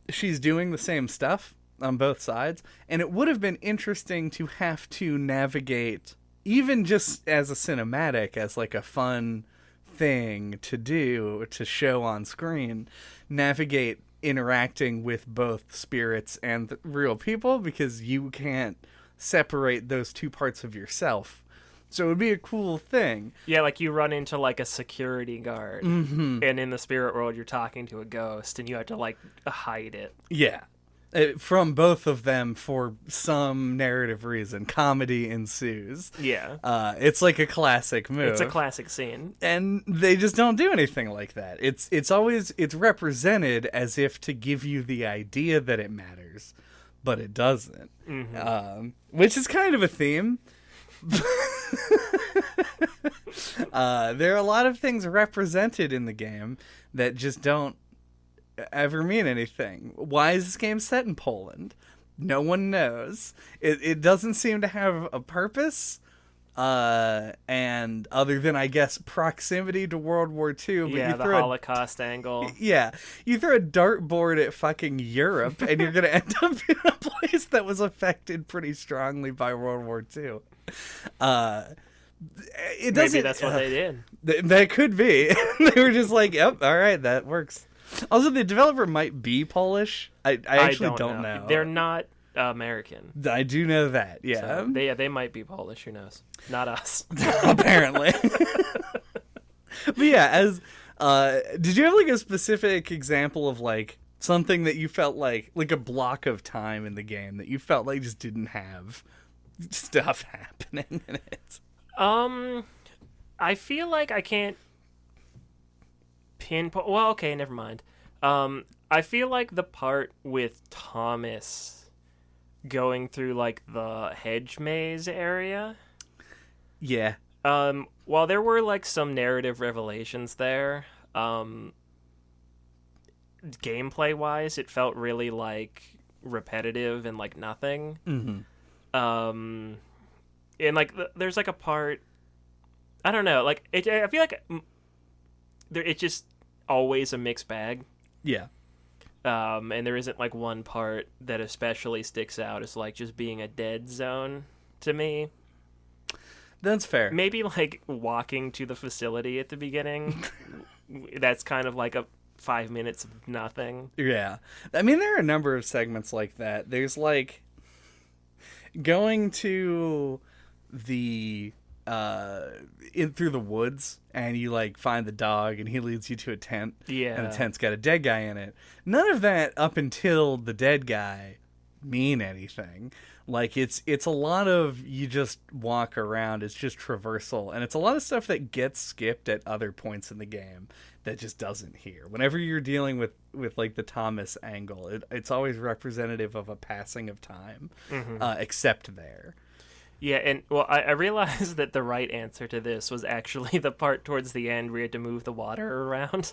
she's doing the same stuff on both sides, and it would have been interesting to have to navigate, even just as a cinematic, as like a fun thing to do, to show on screen, navigate interacting with both spirits and real people, because you can't separate those two parts of yourself. So it would be a cool thing. Yeah, like you run into like a security guard, and in the spirit world you're talking to a ghost, and you have to like hide it. Yeah. From both of them, for some narrative reason, comedy ensues. Yeah. It's like a classic move. It's a classic scene. And they just don't do anything like that. It's always represented as if to give you the idea that it matters, but it doesn't. Which is kind of a theme. There are a lot of things represented in the game that just don't ever mean anything. Why is this game set in Poland? No one knows. It doesn't seem to have a purpose, and other than, I guess, proximity to World War II. But yeah, the Holocaust angle. Yeah, you throw a dartboard at fucking Europe, and you're gonna end up in a place that was affected pretty strongly by World War II. It doesn't. Maybe that's what they did. That could be. They were just like, "Yep, all right, that works." Also, the developer might be Polish. I actually don't know. They're not American. I do know that. Yeah, So they might be Polish. Who knows? Not us. Apparently. But yeah, as did you have like a specific example of like something that you felt like a block of time in the game that you felt like just didn't have stuff happening in it? I feel like I can't pinpoint. Well, okay, never mind. I feel like the part with Thomas going through like the hedge maze area. Yeah. While there were like some narrative revelations there, gameplay wise, it felt really like repetitive and like nothing. Mm-hmm. And like there's like a part, I don't know, like I feel like it's just always a mixed bag. Yeah. And there isn't like one part that especially sticks out as like just being a dead zone to me. That's fair. Maybe like walking to the facility at the beginning. That's kind of like a 5 minutes of nothing. Yeah. I mean, there are a number of segments like that. There's like going to the in through the woods and you like find the dog and he leads you to a tent. Yeah. And the tent's got a dead guy in it. None of that up until the dead guy mean anything. Like it's a lot of you just walk around. It's just traversal, and it's a lot of stuff that gets skipped at other points in the game that just doesn't here. Whenever you're dealing with like the Thomas angle, it's always representative of a passing of time, except there. Yeah, and well, I realized that the right answer to this was actually the part towards the end where you had to move the water around.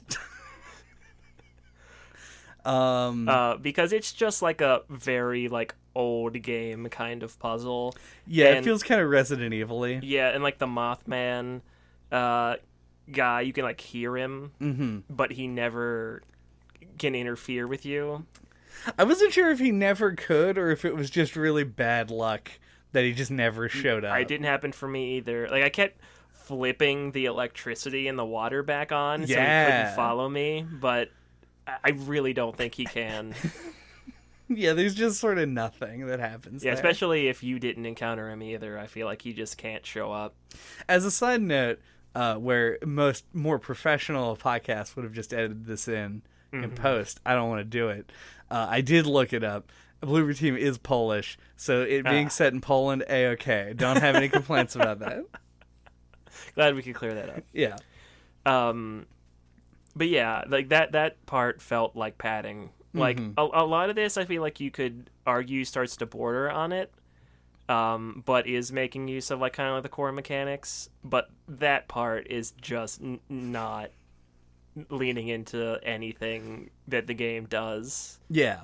Because it's just like a very like old game kind of puzzle. Yeah, and, it feels kind of Resident Evil-y. Yeah, and like the Mothman guy, you can like hear him, but he never can interfere with you. I wasn't sure if he never could or if it was just really bad luck that he just never showed up. It didn't happen for me either. Like I kept flipping the electricity and the water back on so he couldn't follow me, but I really don't think he can. Yeah, there's just sort of nothing that happens there. Especially if you didn't encounter him either. I feel like he just can't show up. As a side note, where most more professional podcasts would have just edited this in post, I don't want to do it. I did look it up. Bloober Team is Polish, so it being set in Poland, A-okay. Don't have any complaints about that. Glad we could clear that up. Yeah. But yeah, like that part felt like padding. Like a lot of this, I feel like you could argue starts to border on it, but is making use of like kind of like the core mechanics. But that part is just not leaning into anything that the game does. Yeah,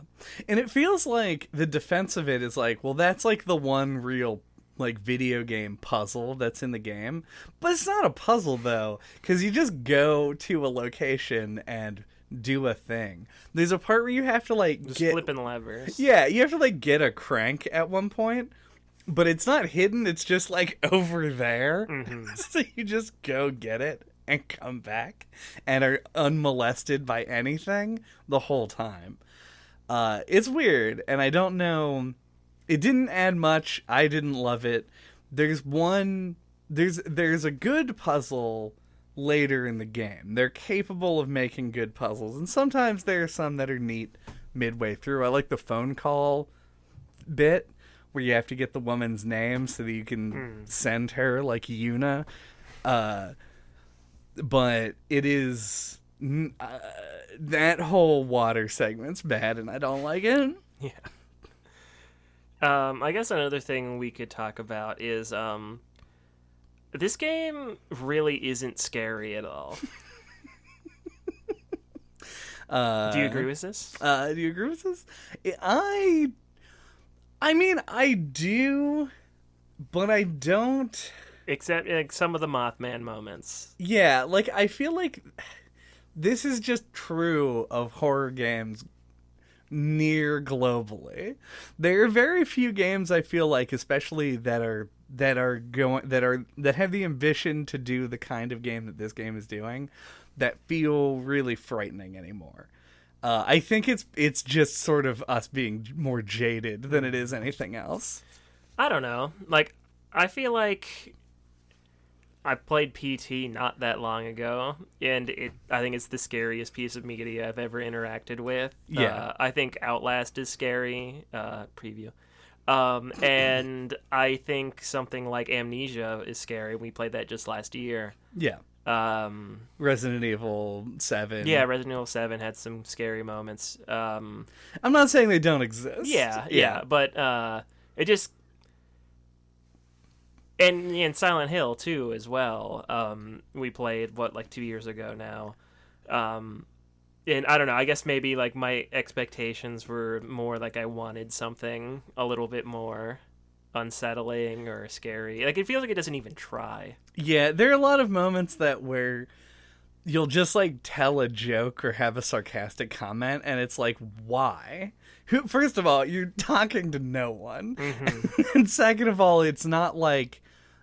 and it feels like the defense of it is like, well, that's like the one real like video game puzzle that's in the game, but it's not a puzzle though, because you just go to a location and do a thing. There's a part where you have to like Just get flipping levers. Yeah, you have to like get a crank at one point, but it's not hidden, it's just like over there. So you just go get it and come back and are unmolested by anything the whole time. It's weird, and I don't know. It didn't add much. I didn't love it. There's a good puzzle later in the game. They're capable of making good puzzles, and sometimes there are some that are neat midway through. I like the phone call bit where you have to get the woman's name so that you can send her like Yuna. But it is that whole water segment's bad, and I don't like it. Yeah. I guess another thing we could talk about is this game really isn't scary at all. Do you agree with this? Do you agree with this? I mean, I do, but I don't. Except like some of the Mothman moments. Yeah, like I feel like this is just true of horror games near globally. There are very few games I feel like, especially that have the ambition to do the kind of game that this game is doing, that feel really frightening anymore. I think it's just sort of us being more jaded than it is anything else. I don't know. Like, I feel like I played PT not that long ago, and I think it's the scariest piece of media I've ever interacted with. Yeah. I think Outlast is scary. Preview. And I think something like Amnesia is scary. We played that just last year. Yeah. Resident Evil 7. Yeah, Resident Evil 7 had some scary moments. I'm not saying they don't exist. Yeah, but it just... And Silent Hill, too, as well. We played, 2 years ago now. And I don't know, I guess maybe, like, my expectations were more like I wanted something a little bit more unsettling or scary. Like, it feels like it doesn't even try. Yeah, there are a lot of moments where you'll just, like, tell a joke or have a sarcastic comment, and it's like, why? First of all, you're talking to no one. Mm-hmm. And second of all, it's not like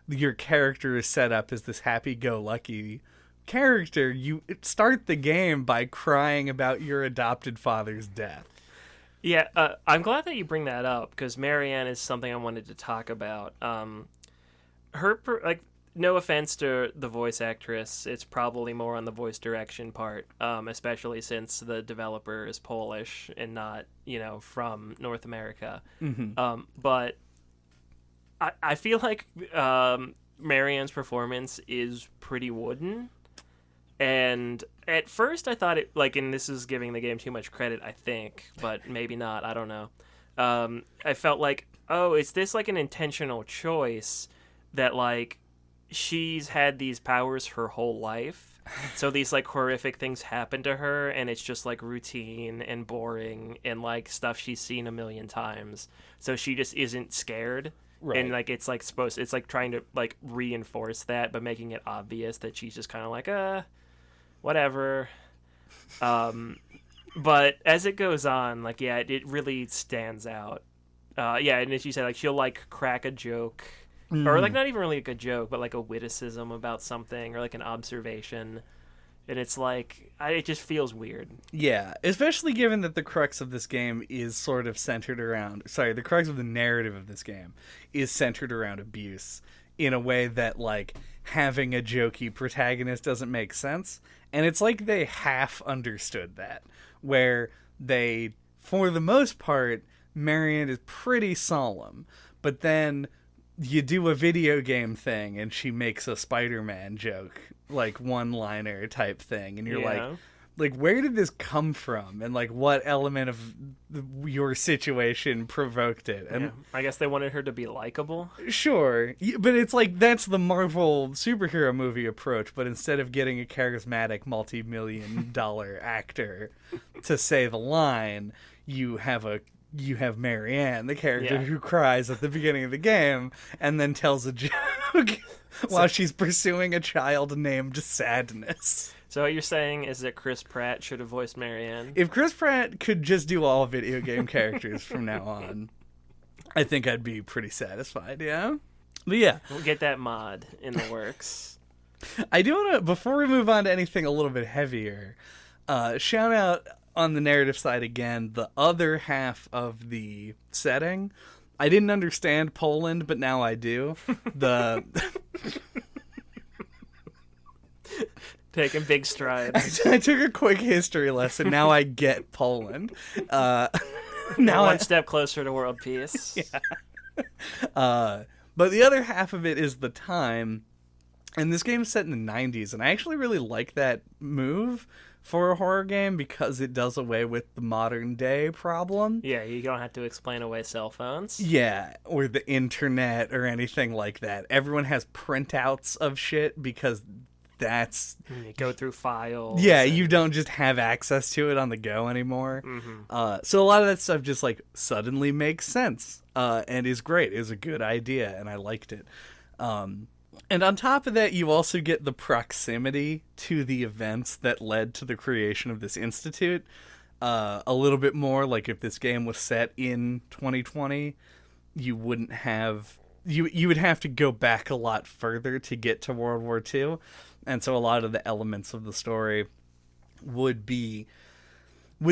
your character is set up as this happy-go-lucky character. You start the game by crying about your adopted father's death. Yeah, I'm glad that you bring that up, because Marianne is something I wanted to talk about. No offense to the voice actress, it's probably more on the voice direction part, especially since the developer is Polish and not, from North America. Mm-hmm. But I feel like Marianne's performance is pretty wooden. And at first I thought it, and this is giving the game too much credit, I think, but maybe not, I don't know. I felt like, is this like an intentional choice that she's had these powers her whole life? So these horrific things happen to her and it's just routine and boring and stuff she's seen a million times. So she just isn't scared. Right. And it's trying to reinforce that, but making it obvious that she's just kind of whatever. But as it goes on, it really stands out. And as you said, she'll crack a joke, or not even really a joke, but a witticism about something, or an observation, and it's it just feels weird. Yeah, especially given that the crux of this game is sort of centered around... Sorry, the crux of the narrative of this game is centered around abuse in a way that, having a jokey protagonist doesn't make sense. And it's they half understood that, where they, for the most part, Marianne is pretty solemn, but then you do a video game thing and she makes a Spider-Man joke, one-liner type thing, and you're where did this come from? And what element of your situation provoked it? And I guess they wanted her to be likable. Sure, but it's that's the Marvel superhero movie approach. But instead of getting a charismatic multi-million-dollar actor to say the line, you have Marianne, the character who cries at the beginning of the game and then tells a joke while she's pursuing a child named Sadness. So what you're saying is that Chris Pratt should have voiced Marianne? If Chris Pratt could just do all video game characters from now on, I think I'd be pretty satisfied, yeah? But yeah. We'll get that mod in the works. I do want to, before we move on to anything a little bit heavier, shout out on the narrative side again, the other half of the setting. I didn't understand Poland, but now I do. Taking big strides. I took a quick history lesson. Now I get Poland. Now one step closer to world peace. Yeah. But the other half of it is the time. And this game is set in the 90s. And I actually really like that move for a horror game because it does away with the modern day problem. Yeah, you don't have to explain away cell phones. Yeah, or the internet or anything like that. Everyone has printouts of shit because that's... You go through files. Yeah, you don't just have access to it on the go anymore. Mm-hmm. So a lot of that stuff just suddenly makes sense and is great. It was a good idea and I liked it. And on top of that, you also get the proximity to the events that led to the creation of this institute. a little bit more. Like if this game was set in 2020, you wouldn't have you would have to go back a lot further to get to World War II, and so a lot of the elements of the story would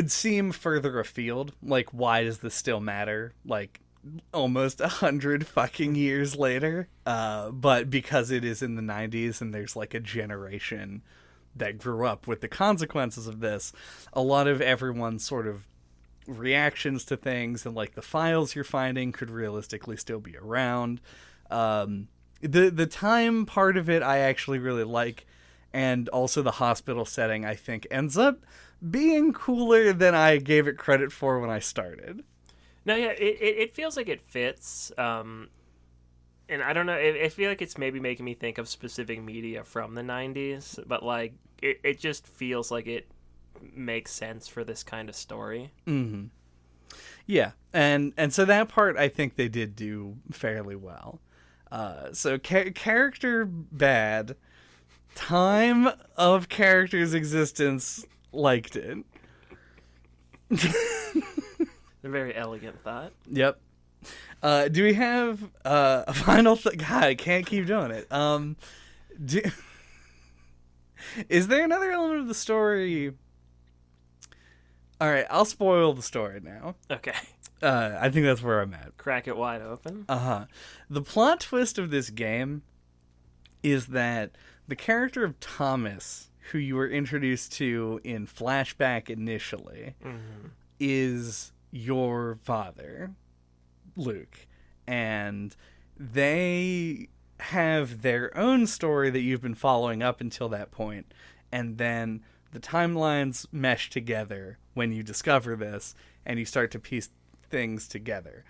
seem further afield. Like, why does this still matter? Like, almost 100 fucking years later. But because it is in the 90s and there's like a generation that grew up with the consequences of this, a lot of everyone's sort of reactions to things and like the files you're finding could realistically still be around. The time part of it I actually really like, and also the hospital setting I think ends up being cooler than I gave it credit for when I started. No, yeah, it feels like it fits. And I don't know, I feel like it's maybe making me think of specific media from the 90s, but like it just feels like it makes sense for this kind of story. Mm-hmm. Yeah, and so that part I think they did do fairly well. So character bad, time of character's existence liked it. A very elegant thought. Yep. Do we have a final God, I can't keep doing it. Is there another element of the story? All right, I'll spoil the story now. Okay. I think that's where I'm at. Crack it wide open. Uh-huh. The plot twist of this game is that the character of Thomas, who you were introduced to in flashback initially, is your father, Luke. And they have their own story that you've been following up until that point, and then the timelines mesh together when you discover this and you start to piece things together.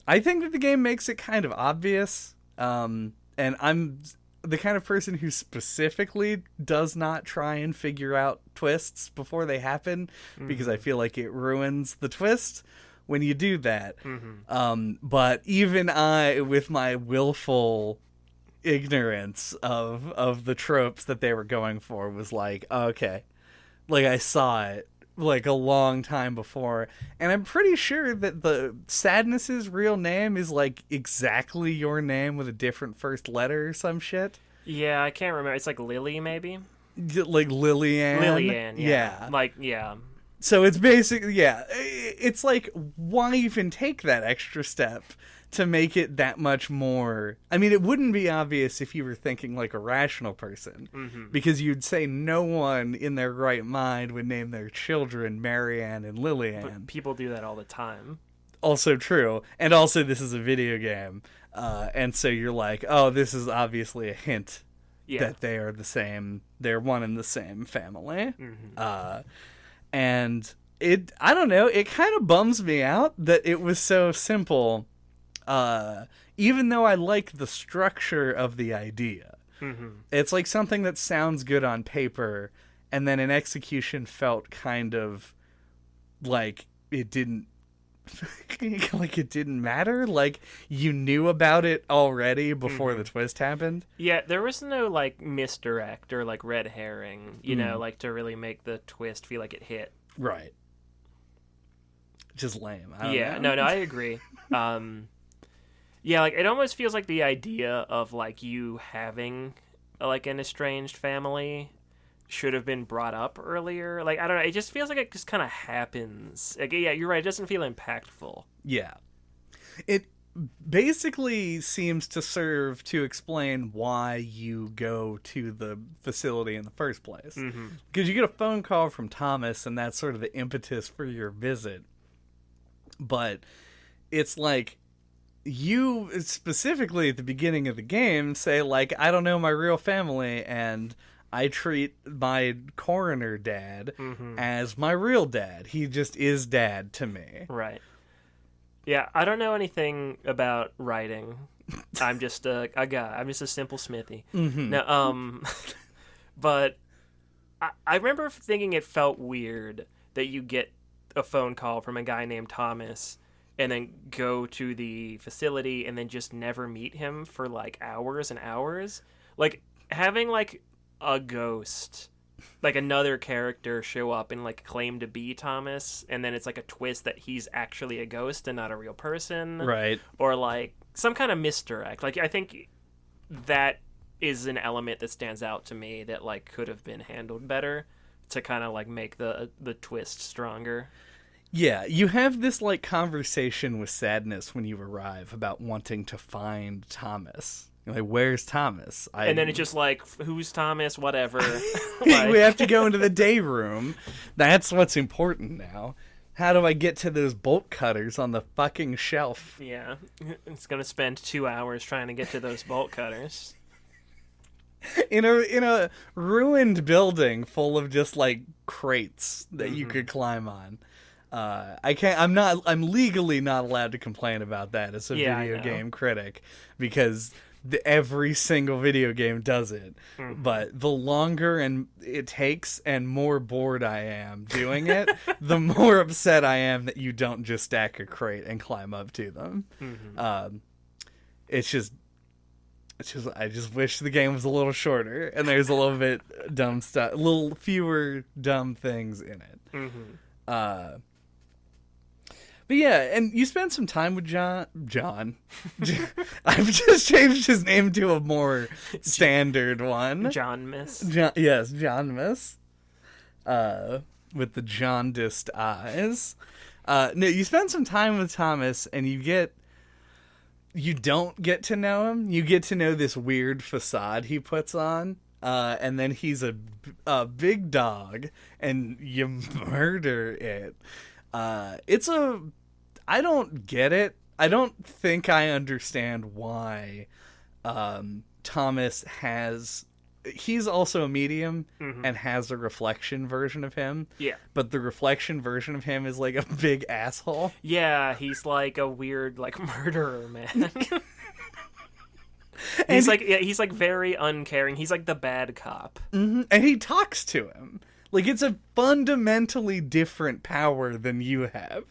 I think that the game makes it kind of obvious, and I'm the kind of person who specifically does not try and figure out twists before they happen, because I feel like it ruins the twist when you do that. But even I, with my willful ignorance of the tropes that they were going for, was like, okay, like I saw it like a long time before, and I'm pretty sure that the Sadness's real name is like exactly your name with a different first letter or some shit. Yeah, I can't remember. It's like Lily, maybe? Like Lillian, yeah. Like, yeah. So it's basically, yeah, it's like, why even take that extra step to make it that much more? I mean, it wouldn't be obvious if you were thinking like a rational person, because you'd say no one in their right mind would name their children Marianne and Lillian. But people do that all the time. Also true. And also this is a video game. And so you're like, oh, this is obviously a hint that they are the same. They're one and the same family. And I don't know, it kind of bums me out that it was so simple, even though I like the structure of the idea. It's like something that sounds good on paper, and then in execution felt kind of like it didn't like it didn't matter. Like you knew about it already before the twist happened. Yeah, there was no like misdirect or like red herring, you know, like to really make the twist feel like it hit. Right. Just lame. I don't know. know. No, I agree. Yeah, like it almost feels like the idea of like you having like an estranged family should have been brought up earlier. Like, I don't know, it just feels like it just kind of happens. Like, yeah, you're right, it doesn't feel impactful. Yeah. It basically seems to serve to explain why you go to the facility in the first place. Because you get a phone call from Thomas, and that's sort of the impetus for your visit. But it's like, you specifically at the beginning of the game say, like, I don't know my real family, and I treat my coroner dad as my real dad. He just is dad to me. Right. Yeah, I don't know anything about writing. I'm just a guy. I'm just a simple smithy. No, but I remember thinking it felt weird that you get a phone call from a guy named Thomas and then go to the facility and then just never meet him for like hours and hours. Like having like a ghost like another character show up and like claim to be Thomas, and then it's like a twist that he's actually a ghost and not a real person, Right. or like some kind of misdirect. Like I think that is an element that stands out to me that like could have been handled better to kind of like make the twist stronger. Yeah, you have this like conversation with Sadness when you arrive about wanting to find Thomas. You're like, where's Thomas? And then it's just like, who's Thomas? Whatever. We Like, have to go into the day room. That's what's important now. How do I get to those bolt cutters on the fucking shelf? yeah, it's gonna spend 2 hours trying to get to those bolt cutters. In a ruined building full of just like crates that you could climb on. I'm legally not allowed to complain about that as a video game critic, because every single video game does it. But the longer and it takes and more bored I am doing it, the more upset I am that you don't just stack a crate and climb up to them. It's just I just wish the game was a little shorter and there's a little bit dumb stuff, a little fewer dumb things in it. But yeah, and you spend some time with John. I've just changed his name to a more standard one. John Miss. Yes, John Miss. With the jaundiced eyes. No, you spend some time with Thomas, and you don't get to know him. You get to know this weird facade he puts on. And then he's a big dog, and you murder it. I don't get it. I don't think I understand why Thomas he's also a medium and has a reflection version of him. Yeah. But the reflection version of him is like a big asshole. Yeah, he's like a weird like murderer, man. He's like very uncaring. He's like the bad cop. And he talks to him. Like, it's a fundamentally different power than you have.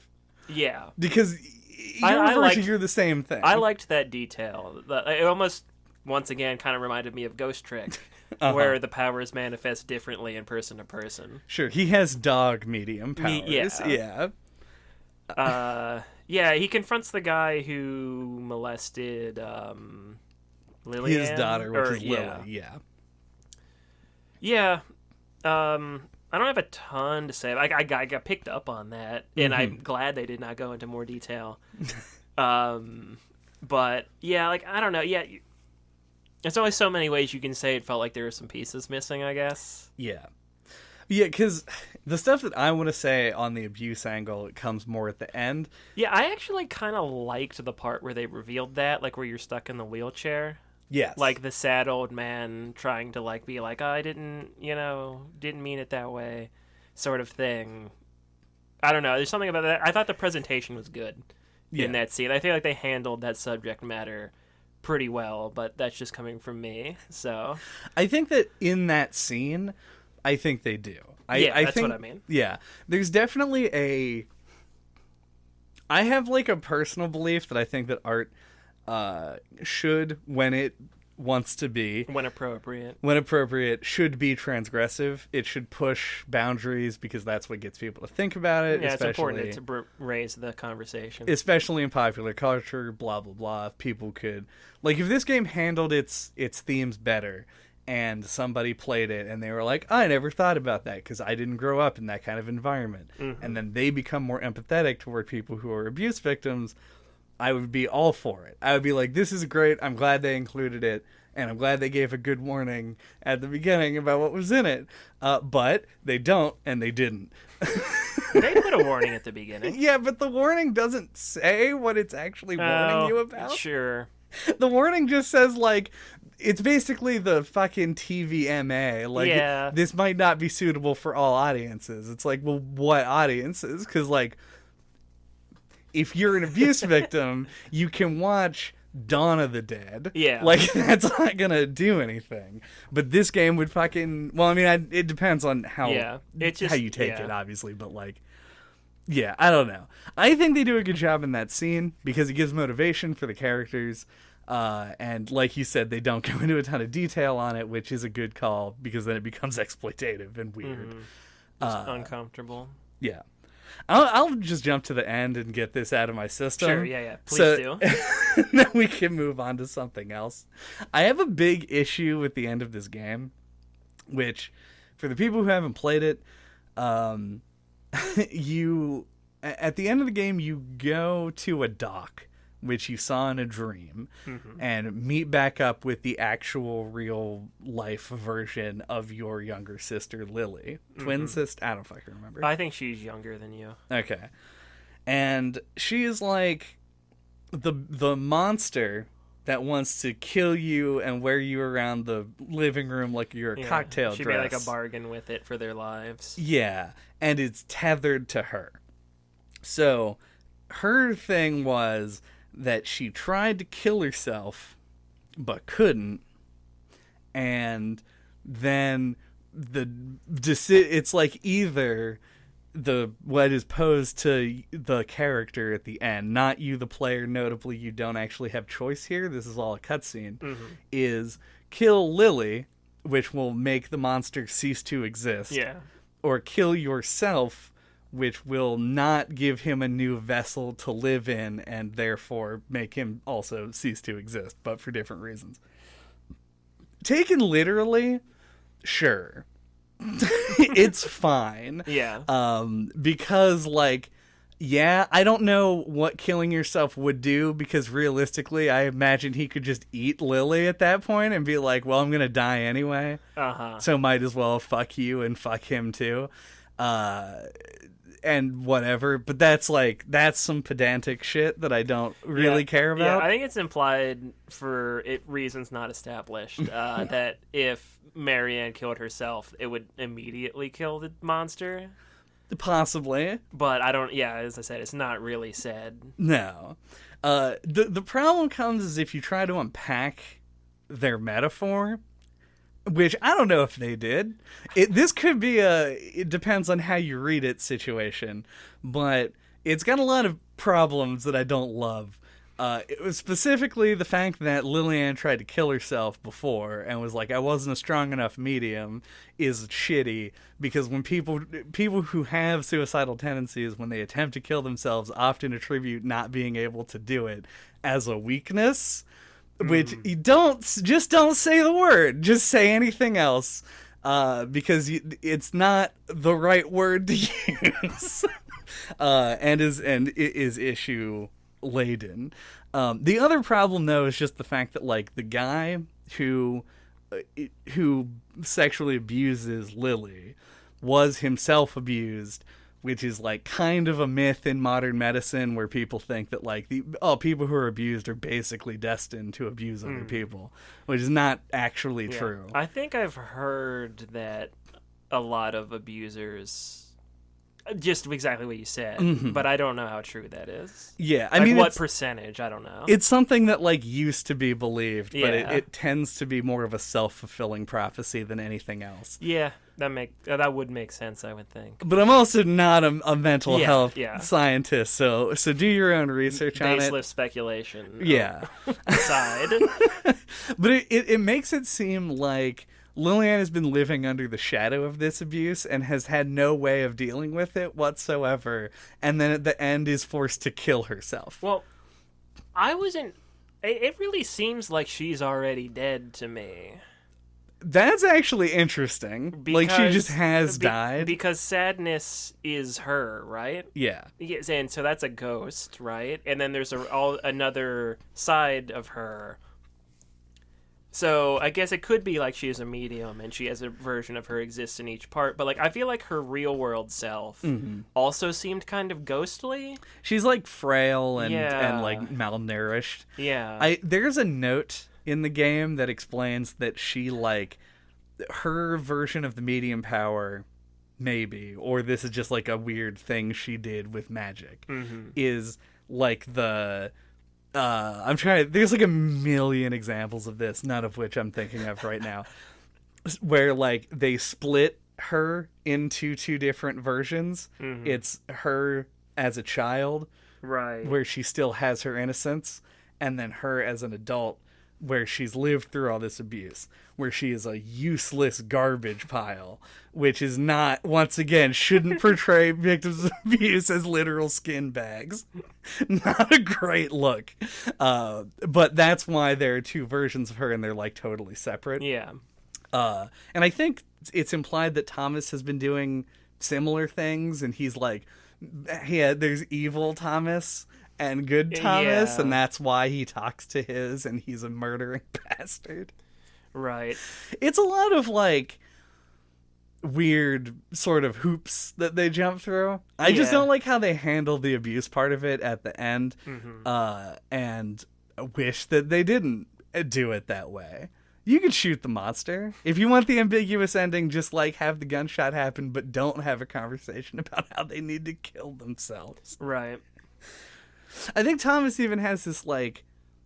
Yeah. Because you're the same thing. I liked that detail. It almost, once again, kind of reminded me of Ghost Trick, where the powers manifest differently in person to person. Sure, he has dog medium powers. Yeah. Yeah, he confronts the guy who molested Lillian. His daughter, which is Lily, yeah. Yeah. I don't have a ton to say. I got picked up on that, and I'm glad they did not go into more detail. But yeah, like I don't know. Yeah, there's only so many ways you can say it felt like there were some pieces missing, I guess. Yeah, because the stuff that I want to say on the abuse angle, it comes more at the end. Yeah, I actually kind of liked the part where they revealed that, like where you're stuck in the wheelchair. Yes. Like the sad old man trying to like be like, oh, I didn't mean it that way, sort of thing. I don't know. There's something about that. I thought the presentation was good in that scene. I feel like they handled that subject matter pretty well, but that's just coming from me. So I think that in that scene, I think they do. That's what I mean. Yeah. There's definitely I have like a personal belief that I think that art should, when it wants to be, when appropriate, should be transgressive. It should push boundaries because that's what gets people to think about it. Yeah, it's important to raise the conversation, especially in popular culture. Blah blah blah. If people could, like, if this game handled its themes better, and somebody played it and they were like, I never thought about that because I didn't grow up in that kind of environment, and then they become more empathetic toward people who are abuse victims, I would be all for it. I would be like, this is great. I'm glad they included it. And I'm glad they gave a good warning at the beginning about what was in it. But they don't, and they didn't. They put a warning at the beginning. Yeah, but the warning doesn't say what it's actually warning you about. Sure. The warning just says, like, it's basically the fucking TVMA. Like, this might not be suitable for all audiences. It's like, well, what audiences? Because, like, if you're an abuse victim, you can watch Dawn of the Dead. Yeah. Like, that's not going to do anything. But this game would fucking... Well, I mean, it depends on how you take it, obviously. But, like, yeah, I don't know. I think they do a good job in that scene because it gives motivation for the characters. And like you said, they don't go into a ton of detail on it, which is a good call because then it becomes exploitative and weird. Just uncomfortable. Yeah. I'll just jump to the end and get this out of my system. Sure, yeah. Please do. Then we can move on to something else. I have a big issue with the end of this game, which, for the people who haven't played it, you at the end of the game you go to a dock, which you saw in a dream, and meet back up with the actual real life version of your younger sister Lily. Twin sister? I don't fucking remember. I think she's younger than you. Okay. And she is like the monster that wants to kill you and wear you around the living room like you're a cocktail she'd dress. be like a bargain with it for their lives. Yeah, and it's tethered to her. So her thing was that she tried to kill herself but couldn't, and then it's like either what is posed to the character at the end, not you the player, notably you don't actually have choice here, this is all a cutscene, is kill Lily, which will make the monster cease to exist, or kill yourself, which will not give him a new vessel to live in and therefore make him also cease to exist, but for different reasons. Taken literally, sure. It's fine. Yeah. Because, like, yeah, I don't know what killing yourself would do, because realistically, I imagine he could just eat Lily at that point and be like, well, I'm gonna die anyway. So might as well fuck you and fuck him too. And whatever, but that's some pedantic shit that I don't really care about. Yeah, I think it's implied for reasons not established that if Marianne killed herself, it would immediately kill the monster. Possibly. But I don't, as I said, it's not really said. No. The problem comes is if you try to unpack their metaphor, which I don't know if they did. This could be it depends on how you read it situation, but it's got a lot of problems that I don't love. It was specifically the fact that Lillian tried to kill herself before and was like, I wasn't a strong enough medium, is shitty, because when people who have suicidal tendencies, when they attempt to kill themselves, often attribute not being able to do it as a weakness. Which you don't say the word, just say anything else, because it's not the right word to use, and is issue laden. The other problem though is just the fact that like the guy who sexually abuses Lily was himself abused, which is like kind of a myth in modern medicine where people think that like people who are abused are basically destined to abuse other people, which is not actually true. I think I've heard that a lot of abusers, just exactly what you said, but I don't know how true that is. Yeah, I mean, what percentage? I don't know. It's something that like used to be believed, but it tends to be more of a self-fulfilling prophecy than anything else. Yeah. That would make sense, I would think. But I'm also not a mental health scientist, so do your own research on it. Baseless speculation. Yeah. Aside. But it makes it seem like Lillian has been living under the shadow of this abuse and has had no way of dealing with it whatsoever, and then at the end is forced to kill herself. Well, it really seems like she's already dead to me. That's actually interesting. Because, like, she just has died. Because sadness is her, right? Yeah. Yes, and so that's a ghost, right? And then there's another side of her. So I guess it could be like she is a medium and she has a version of her exists in each part. But like I feel like her real world self also seemed kind of ghostly. She's like frail and like malnourished. Yeah. There's a note in the game that explains that she like her version of the medium power, maybe, or this is just like a weird thing she did with magic, is like there's like a million examples of this, none of which I'm thinking of right now, where like they split her into two different versions. It's her as a child, right, where she still has her innocence, and then her as an adult, where she's lived through all this abuse, where she is a useless garbage pile, which is not, once again, shouldn't portray victims of abuse as literal skin bags. Not a great look. But that's why there are two versions of her, and they're like totally separate. Yeah. And I think it's implied that Thomas has been doing similar things, and he's like, yeah, there's evil Thomas and good Thomas, Yeah. and that's why he talks to his, and he's a murdering bastard. Right. It's a lot of like weird sort of hoops that they jump through. I just Yeah. don't like how they handle the abuse part of it at the end, and wish that they didn't do it that way. You could shoot the monster. If you want the ambiguous ending, just like have the gunshot happen, but don't have a conversation about how they need to kill themselves. Right. I think Thomas even has this like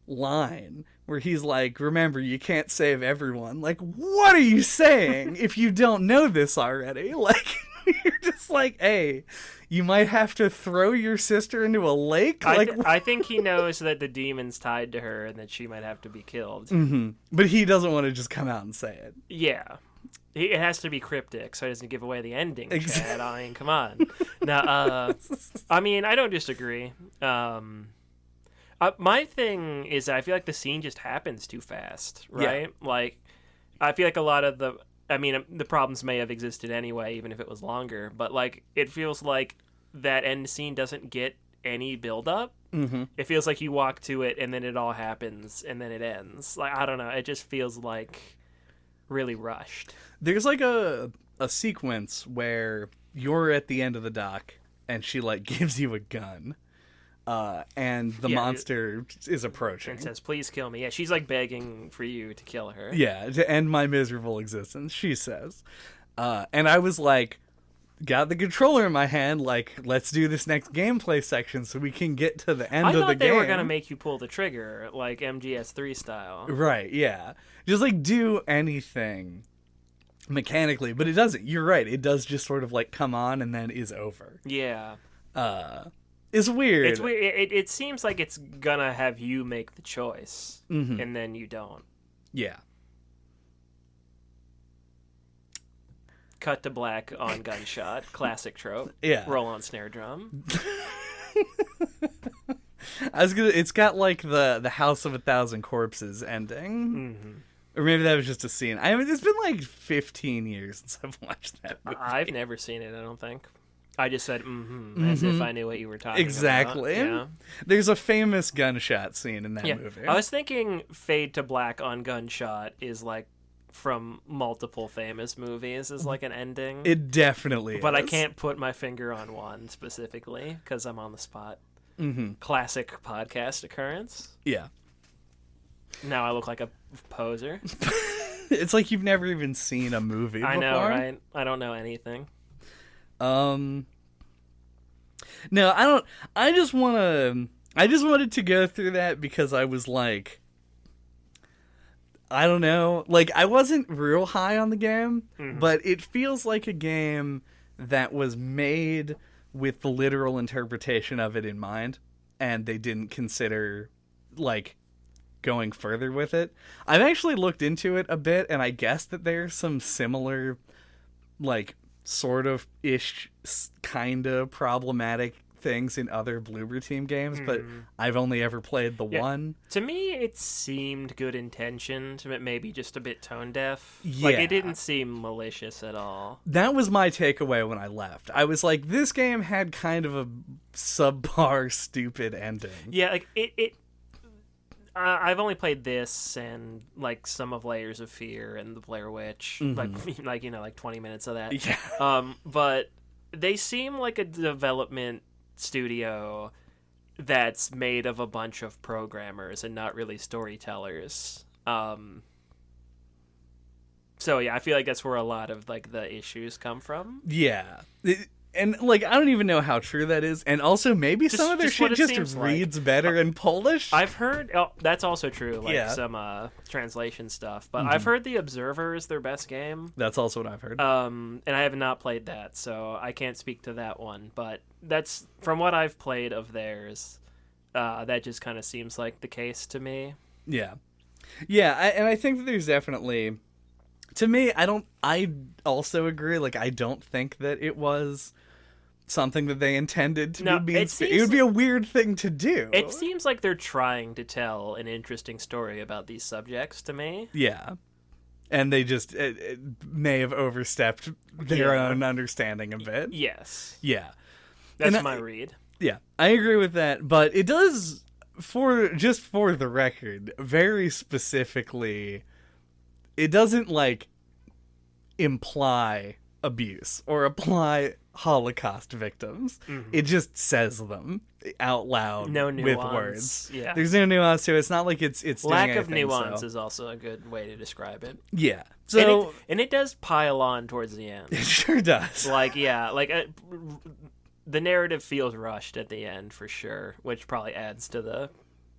line where he's like, remember, you can't save everyone. Like, what are you saying if you don't know this already? Like, you're just like, hey, you might have to throw your sister into a lake. I think he knows that the demon's tied to her and that she might have to be killed. But he doesn't want to just come out and say it. Yeah. It has to be cryptic so it doesn't give away the ending, Chad. Exactly. I mean, come on. Now, I mean, I don't disagree. My thing is I feel like the scene just happens too fast, right? Yeah. Like, I feel like a lot of the problems may have existed anyway, even if it was longer, but, like, it feels like that end scene doesn't get any build-up. Mm-hmm. It feels like you walk to it, and then it all happens, and then it ends. Like, I don't know. It just feels, like, really rushed. There's like a sequence where you're at the end of the dock, and she, like, gives you a gun. And the monster is approaching. And says, please kill me. Yeah, she's like begging for you to kill her. Yeah, to end my miserable existence, she says. And I was like, got the controller in my hand, like, let's do this next gameplay section so we can get to the end of the game. I thought they were going to make you pull the trigger, like MGS3 style. Right, yeah. Just, like, do anything mechanically, but it doesn't. You're right. It does just sort of, like, come on and then is over. Yeah. It's weird. It's weird. It seems like it's gonna have you make the choice, and then you don't. Yeah. Cut to black on gunshot. Classic trope. Yeah. Roll on snare drum. It's got like the House of 1,000 Corpses ending. Or maybe that was just a scene. I mean, it's been like 15 years since I've watched that movie. I've never seen it, I don't think. I just said, as if I knew what you were talking exactly. about. Yeah. There's a famous gunshot scene in that movie. I was thinking fade to black on gunshot is like from multiple famous movies is like an ending. It definitely but is. I can't put my finger on one specifically because I'm on the spot. Mm-hmm. Classic podcast occurrence. Yeah. Now I look like a poser. It's like you've never even seen a movie before. I know, right? I don't know anything. No, I don't. I just wanted to go through that because I was like, I don't know. Like, I wasn't real high on the game, but it feels like a game that was made with the literal interpretation of it in mind, and they didn't consider, like, going further with it. I've actually looked into it a bit, and I guess that there's some similar, like, sort of ish kind of problematic things in other Bloober Team games, but I've only ever played the one. To me, it seemed good intentioned, but maybe just a bit tone deaf. Yeah. Like, it didn't seem malicious at all. That was my takeaway when I left. I was like, this game had kind of a subpar, stupid ending. Yeah, like, I've only played this and like some of Layers of Fear and the Blair Witch, like you know, like 20 minutes of that. Yeah. But they seem like a development studio that's made of a bunch of programmers and not really storytellers. So yeah, I feel like that's where a lot of like the issues come from. Yeah. And, like, I don't even know how true that is. And also, maybe some of their shit just reads better in Polish. I've heard... that's also true, like some translation stuff. But I've heard The Observer is their best game. That's also what I've heard. And I have not played that, so I can't speak to that one. But that's... From what I've played of theirs, that just kind of seems like the case to me. Yeah. Yeah, and I think that there's definitely, to me, I also agree, like, I don't think that it was something that they intended to be. It would be a weird thing to do. It seems like they're trying to tell an interesting story about these subjects to me. Yeah. And they just it may have overstepped their own understanding of it. Yes. Yeah. That's my read. Yeah, I agree with that, but it does, for the record, very specifically, it doesn't, like, imply abuse or apply Holocaust victims. Mm-hmm. It just says them out loud with words. Yeah. There's no nuance to it. It's not like it's lack doing of nuance is also a good way to describe it. Yeah. So and it does pile on towards the end. It sure does. Like, yeah, like the narrative feels rushed at the end for sure, which probably adds to the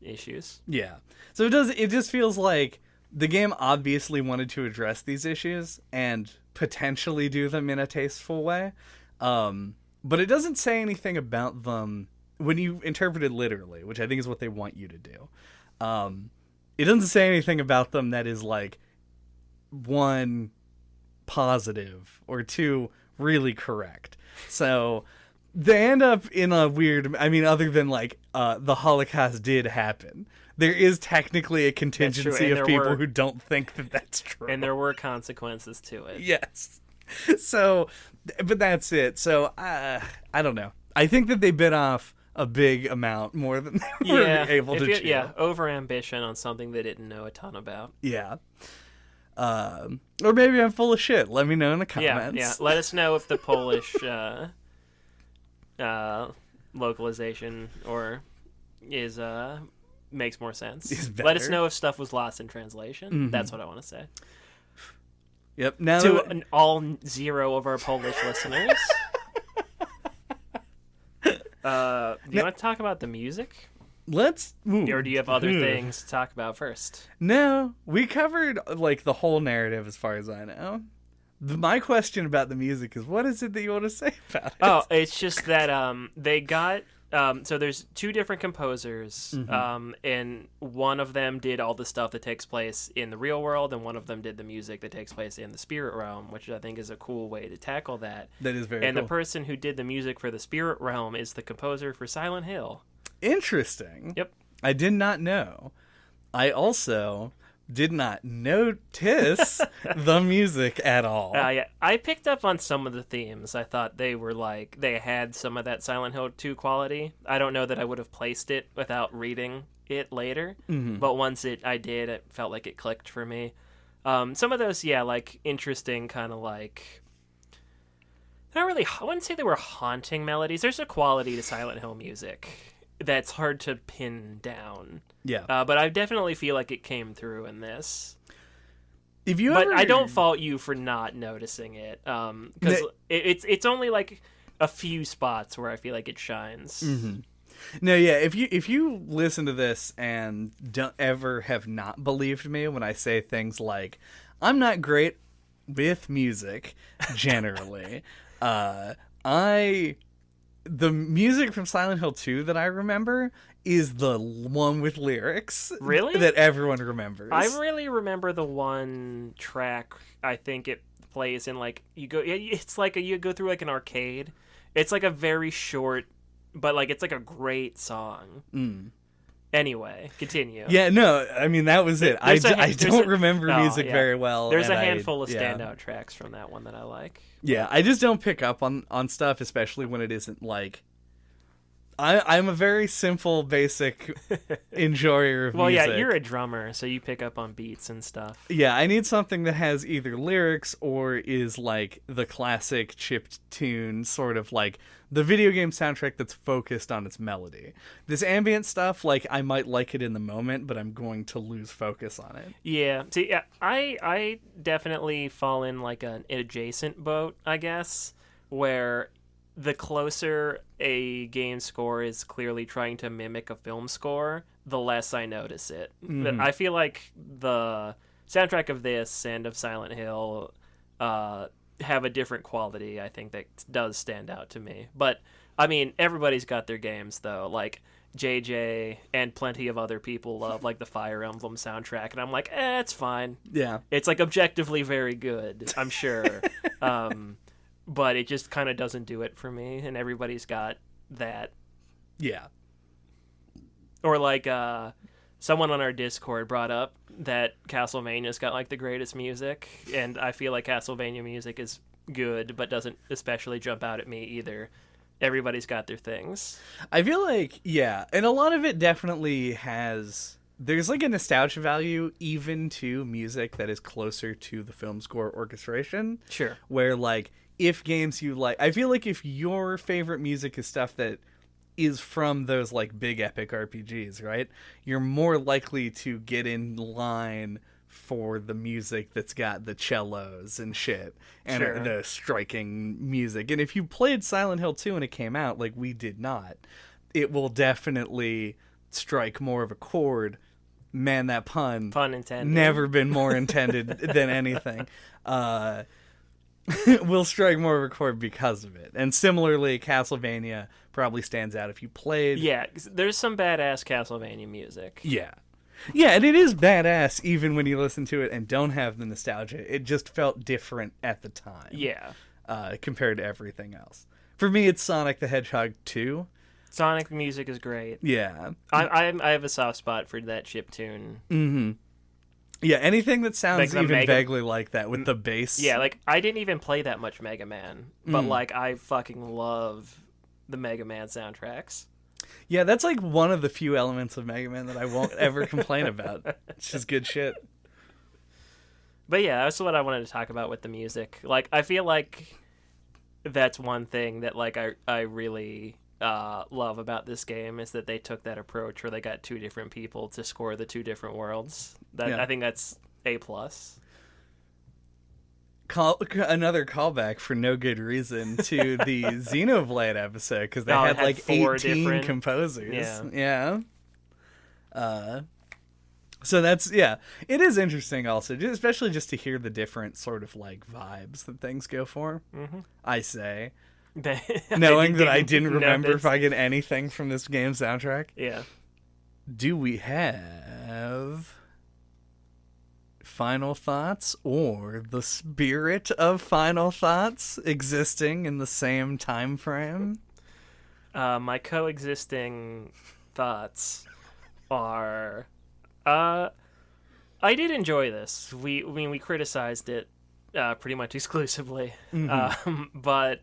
issues. Yeah. So it just feels like the game obviously wanted to address these issues and potentially do them in a tasteful way. But it doesn't say anything about them when you interpret it literally, which I think is what they want you to do. It doesn't say anything about them that is, like, one, positive, or two, really correct. So they end up in a weird, I mean, other than, like, the Holocaust did happen, there is technically a contingency of people who don't think that that's true. And there were consequences to it. Yes. So, but that's it. So, I don't know. I think that they bit off a big amount more than they were able to chew. Yeah, over-ambition on something they didn't know a ton about. Yeah. Or maybe I'm full of shit. Let me know in the comments. Yeah. Let us know if the Polish localization is makes more sense. Let us know if stuff was lost in translation. Mm-hmm. That's what I want to say. Yep. Now to all 0 of our Polish listeners. Do you want to talk about the music? Let's. Or do you have other things to talk about first? No, we covered, like, the whole narrative as far as I know. My question about the music is, what is it that you want to say about it? Oh, it's just that they got. So there's 2 different composers, mm-hmm. And one of them did all the stuff that takes place in the real world, and one of them did the music that takes place in the spirit realm, which I think is a cool way to tackle that. That is very cool. And the person who did the music for the spirit realm is the composer for Silent Hill. Interesting. Yep. I did not know. I also did not notice the music at all. Yeah, I picked up on some of the themes. I thought they had some of that Silent Hill 2 quality. I don't know that I would have placed it without reading it later, mm-hmm. but once I did, it felt like it clicked for me. Some of those, like, interesting kind of, like, I wouldn't say they were haunting melodies. There's a quality to Silent Hill music that's hard to pin down. Yeah. But I definitely feel like it came through in this. But I don't fault you for not noticing it. Because it's only, like, a few spots where I feel like it shines. Mm-hmm. No, yeah, if you listen to this and don't ever have not believed me when I say things like, I'm not great with music, generally, the music from Silent Hill 2 that I remember is the one with lyrics. Really? That everyone remembers. I really remember the one track, I think it plays in, like, it's like you go through, like, an arcade. It's, like, a very short, but, like, it's, like, a great song. Mm. Anyway, continue. Yeah, no, I mean, that was it. I don't remember music very well. There's a handful of standout tracks from that one that I like. Yeah, I just don't pick up on stuff, especially when it isn't, like... I'm a very simple, basic enjoyer of music. Well, yeah, you're a drummer, so you pick up on beats and stuff. Yeah, I need something that has either lyrics or is, like, the classic chipped tune, sort of like the video game soundtrack that's focused on its melody. This ambient stuff, like, I might like it in the moment, but I'm going to lose focus on it. Yeah, see, I definitely fall in, like, an adjacent boat, I guess, where the closer a game score is clearly trying to mimic a film score, the less I notice it. Mm-hmm. I feel like the soundtrack of this and of Silent Hill have a different quality, I think, that does stand out to me. But, I mean, everybody's got their games, though. Like, JJ and plenty of other people love like the Fire Emblem soundtrack, and I'm like, it's fine. Yeah. It's like objectively very good, I'm sure. But it just kind of doesn't do it for me, and everybody's got that. Yeah. Or like someone on our Discord brought up that Castlevania's got like the greatest music, and I feel like Castlevania music is good, but doesn't especially jump out at me either. Everybody's got their things. I feel like, yeah, and a lot of it definitely has, there's like a nostalgia value even to music that is closer to the film score orchestration. Sure. Where like, if games you like, I feel like if your favorite music is stuff that is from those like big epic RPGs, right? You're more likely to get in line for the music that's got the cellos and shit and Sure. the striking music. And if you played Silent Hill 2 when it came out, like we did not, it will definitely strike more of a chord. Man, that pun intended. never been more intended than anything. Will strike more of a chord because of it. And similarly, Castlevania probably stands out if you played. Yeah, there's some badass Castlevania music. Yeah. Yeah, and it is badass even when you listen to it and don't have the nostalgia. It just felt different at the time. Yeah. Compared to everything else. For me, it's Sonic the Hedgehog 2. Sonic music is great. Yeah. I have a soft spot for that chiptune. Mm-hmm. Yeah, anything that sounds Like even vaguely like that with the bass. Yeah, like, I didn't even play that much Mega Man, but, like, I fucking love the Mega Man soundtracks. Yeah, that's like one of the few elements of Mega Man that I won't ever complain about. It's just good shit. But yeah, that's what I wanted to talk about with the music. Like, I feel like that's one thing that, like, I really love about this game is that they took that approach where they got two different people to score the two different worlds. I think that's A+. Another callback for no good reason to the Xenoblade episode because they had like 4 18 different composers. Yeah. So that's, yeah, it is interesting also, especially just to hear the different sort of like vibes that things go for. Mm-hmm. I say, knowing that I didn't remember fucking anything from this game's soundtrack. Yeah. Do we have final thoughts or the spirit of final thoughts existing in the same time frame? My coexisting thoughts are I did enjoy this. We criticized it pretty much exclusively. But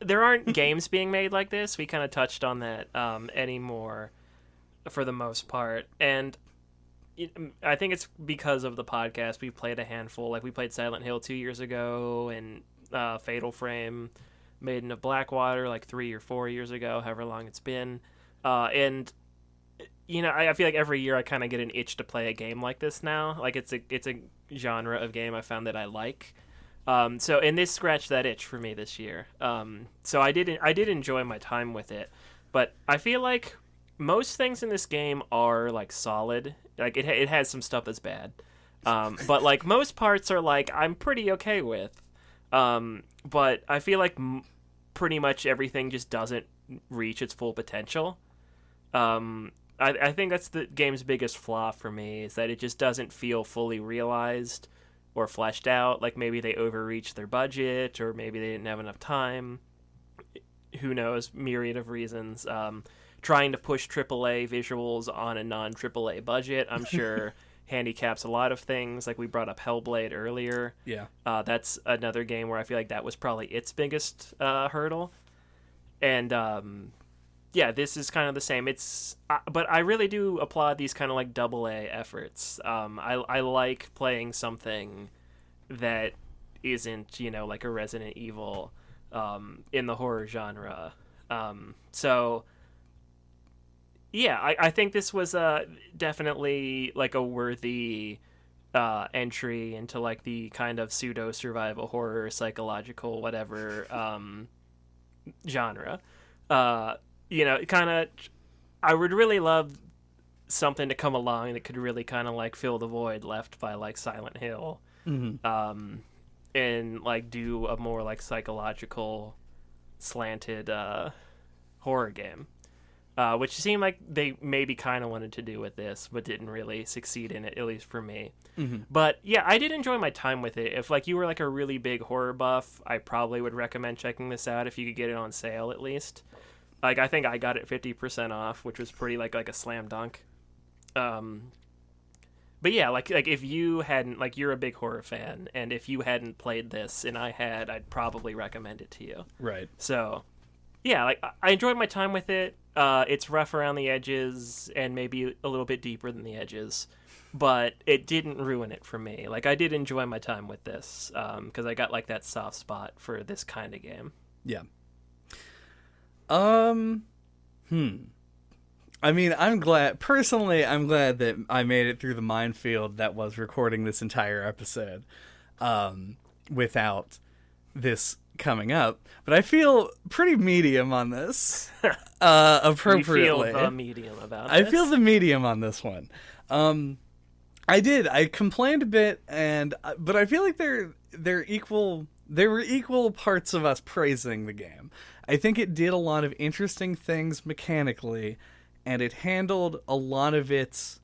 there aren't games being made like this. We kind of touched on that anymore for the most part. And I think it's because of the podcast. We played a handful. Like, we played Silent Hill 2 years ago, and Fatal Frame, Maiden of Blackwater, like 3 or 4 years ago, however long it's been. And, you know, I feel like every year I kind of get an itch to play a game like this now. Like, it's a genre of game I found that I like. And this scratched that itch for me this year. So I did enjoy my time with it. But I feel like most things in this game are, like, solid. Like, it has some stuff that's bad. But, like, most parts are, like, I'm pretty okay with. But I feel like pretty much everything just doesn't reach its full potential. I think that's the game's biggest flaw for me, is that it just doesn't feel fully realized or fleshed out. Like, maybe they overreached their budget, or maybe they didn't have enough time. Who knows? Myriad of reasons. Trying to push AAA visuals on a non-AAA budget, I'm sure, handicaps a lot of things. Like, we brought up Hellblade earlier. Yeah. That's another game where I feel like that was probably its biggest hurdle. And, yeah, this is kind of the same. But I really do applaud these kind of, like, AA efforts. I like playing something that isn't, you know, like a Resident Evil in the horror genre. So... yeah, I think this was definitely like a worthy entry into like the kind of pseudo survival horror, psychological whatever genre. You know, kind of. I would really love something to come along that could really kind of like fill the void left by like Silent Hill, and like do a more like psychological, slanted horror game, which seemed like they maybe kind of wanted to do with this, but didn't really succeed in it, at least for me. Mm-hmm. But yeah, I did enjoy my time with it. If like you were like a really big horror buff, I probably would recommend checking this out if you could get it on sale at least. Like I think I got it 50% off, which was pretty like a slam dunk. But yeah, like if you hadn't, like, you're a big horror fan, and if you hadn't played this and I had, I'd probably recommend it to you. Right. So yeah, like I enjoyed my time with it. It's rough around the edges and maybe a little bit deeper than the edges, but it didn't ruin it for me. Like I did enjoy my time with this because I got like that soft spot for this kind of game. Yeah. I mean, I'm glad that I made it through the minefield that was recording this entire episode without this coming up. But I feel pretty medium on this, appropriately. You feel the medium about I this? feel the medium on this one. I complained a bit, but I feel like they're equal. There were equal parts of us praising the game. I think it did a lot of interesting things mechanically, and it handled a lot of its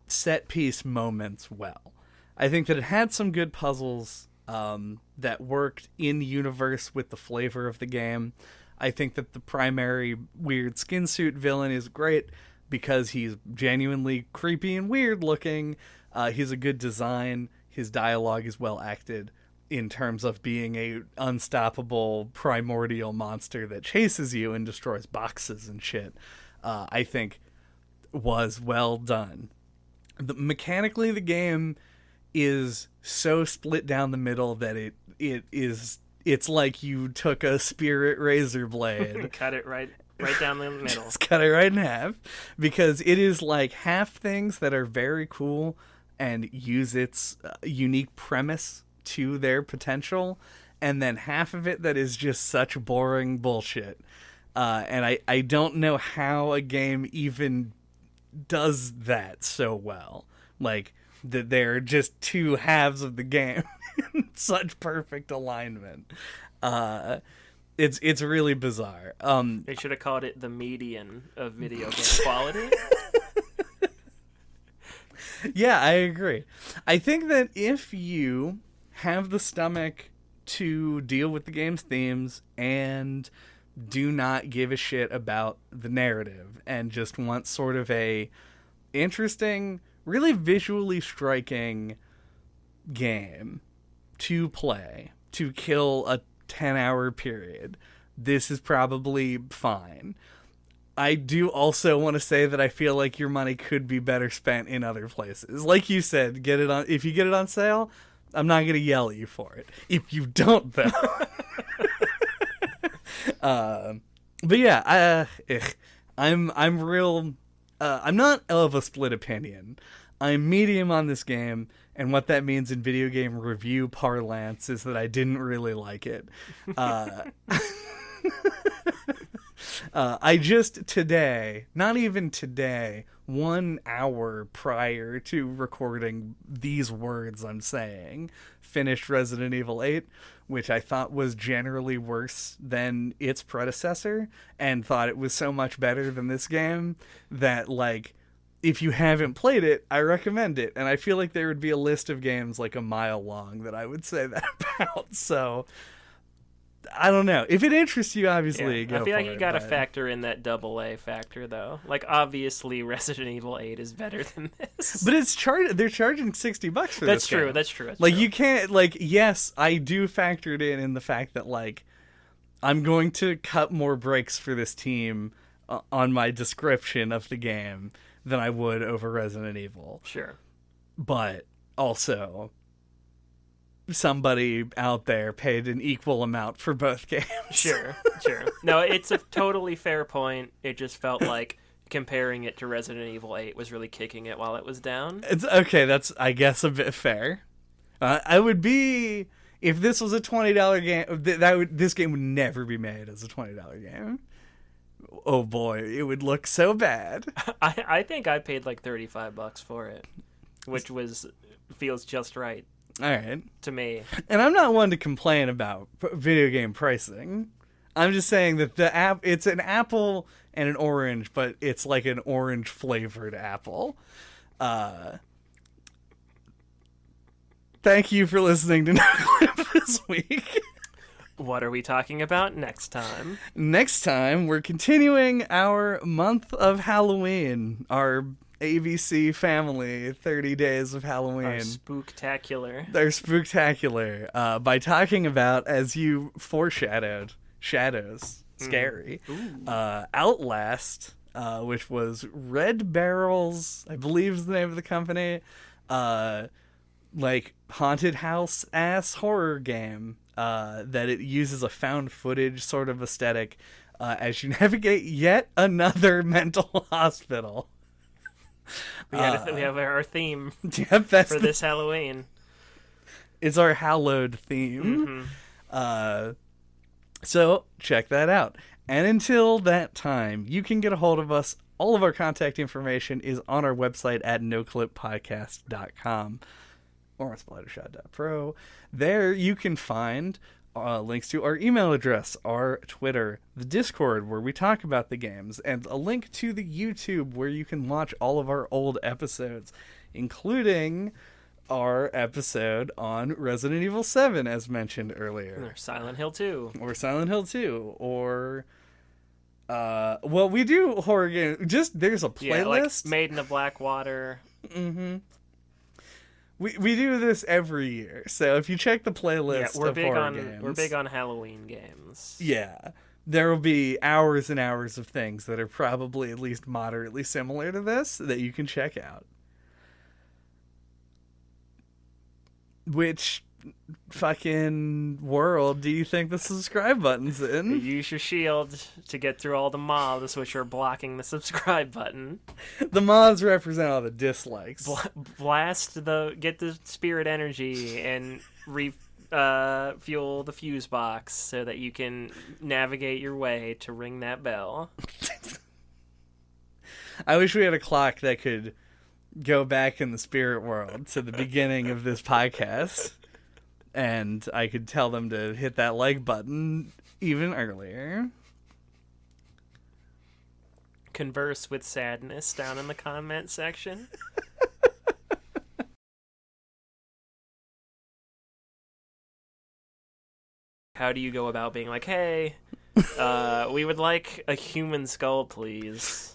set-piece moments well. I think that it had some good puzzles that worked in universe with the flavor of the game. I think that the primary weird skin suit villain is great because he's genuinely creepy and weird looking. He's a good design. His dialogue is well acted in terms of being a unstoppable primordial monster that chases you and destroys boxes and shit. I think was well done. Mechanically, the game is so split down the middle that it's like you took a spirit razor blade, cut it right down the middle, just cut it right in half, because it is like half things that are very cool and use its unique premise to their potential, and then half of it that is just such boring bullshit. And I don't know how a game even does that so well. Like, that they're just two halves of the game in such perfect alignment. It's really bizarre. They should have called it the median of video game quality. Yeah, I agree. I think that if you have the stomach to deal with the game's themes and do not give a shit about the narrative and just want sort of a interesting, really visually striking game to play, to kill a 10-hour period, this is probably fine. I do also want to say that I feel like your money could be better spent in other places. Like you said, if you get it on sale, I'm not going to yell at you for it. If you don't, though. But yeah, I'm real. I'm not of a split opinion. I'm medium on this game, and what that means in video game review parlance is that I didn't really like it. I just today, not even today, 1 hour prior to recording these words I'm saying, finished Resident Evil 8, which I thought was generally worse than its predecessor, and thought it was so much better than this game that, like, if you haven't played it, I recommend it. And I feel like there would be a list of games like a mile long that I would say that about. So I don't know. If it interests you, obviously, go for it. I feel like you got to factor in that AA factor, though. Like, obviously, Resident Evil 8 is better than this. But they're charging $60 for that's this true. game. That's true. Like, you can't, like, yes, I do factor it in the fact that, like, I'm going to cut more breaks for this team on my description of the game than I would over Resident Evil. Sure. But also, somebody out there paid an equal amount for both games. Sure. No, it's a totally fair point. It just felt like comparing it to Resident Evil 8 was really kicking it while it was down. It's okay. That's, I guess, a bit fair. I would be, if this was a $20 game, this game would never be made as a $20 game. Oh boy, it would look so bad. I think I paid like $35 for it, which feels just right. All right. To me. And I'm not one to complain about video game pricing. I'm just saying that it's an apple and an orange, but it's like an orange flavored apple. Thank you for listening to No Clip this week. What are we talking about next time? Next time, we're continuing our month of Halloween, our ABC family 30 days of Halloween. Our spooktacular. They're spooktacular, by talking about, as you foreshadowed, shadows, scary, Outlast, which was Red Barrel's, I believe is the name of the company, like haunted house ass horror game, that it uses a found footage sort of aesthetic, as you navigate yet another mental hospital. We have our theme Yep, for this Halloween. It's our hallowed theme. So check that out. And until that time, you can get a hold of us. All of our contact information is on our website at noclippodcast.com or on splattershot.pro. There you can find links to our email address, our Twitter, the Discord where we talk about the games, and a link to the YouTube where you can watch all of our old episodes, including our episode on Resident Evil 7, as mentioned earlier. Or Silent Hill 2. Or Silent Hill 2. Or, well, we do horror games. Just, there's a playlist. Yeah, like Maiden of Blackwater. Mm-hmm. We do this every year, so if you check the playlist of horror games... We're big on Halloween games. Yeah. There will be hours and hours of things that are probably at least moderately similar to this that you can check out. Which fucking world do you think the subscribe button's in? Use your shield to get through all the mobs which are blocking the subscribe button. The mobs represent all the dislikes. Get the spirit energy and fuel the fuse box so that you can navigate your way to ring that bell. I wish we had a clock that could go back in the spirit world to the beginning of this podcast, and I could tell them to hit that like button even earlier. Converse with sadness down in the comment section. How do you go about being like, hey, we would like a human skull, please?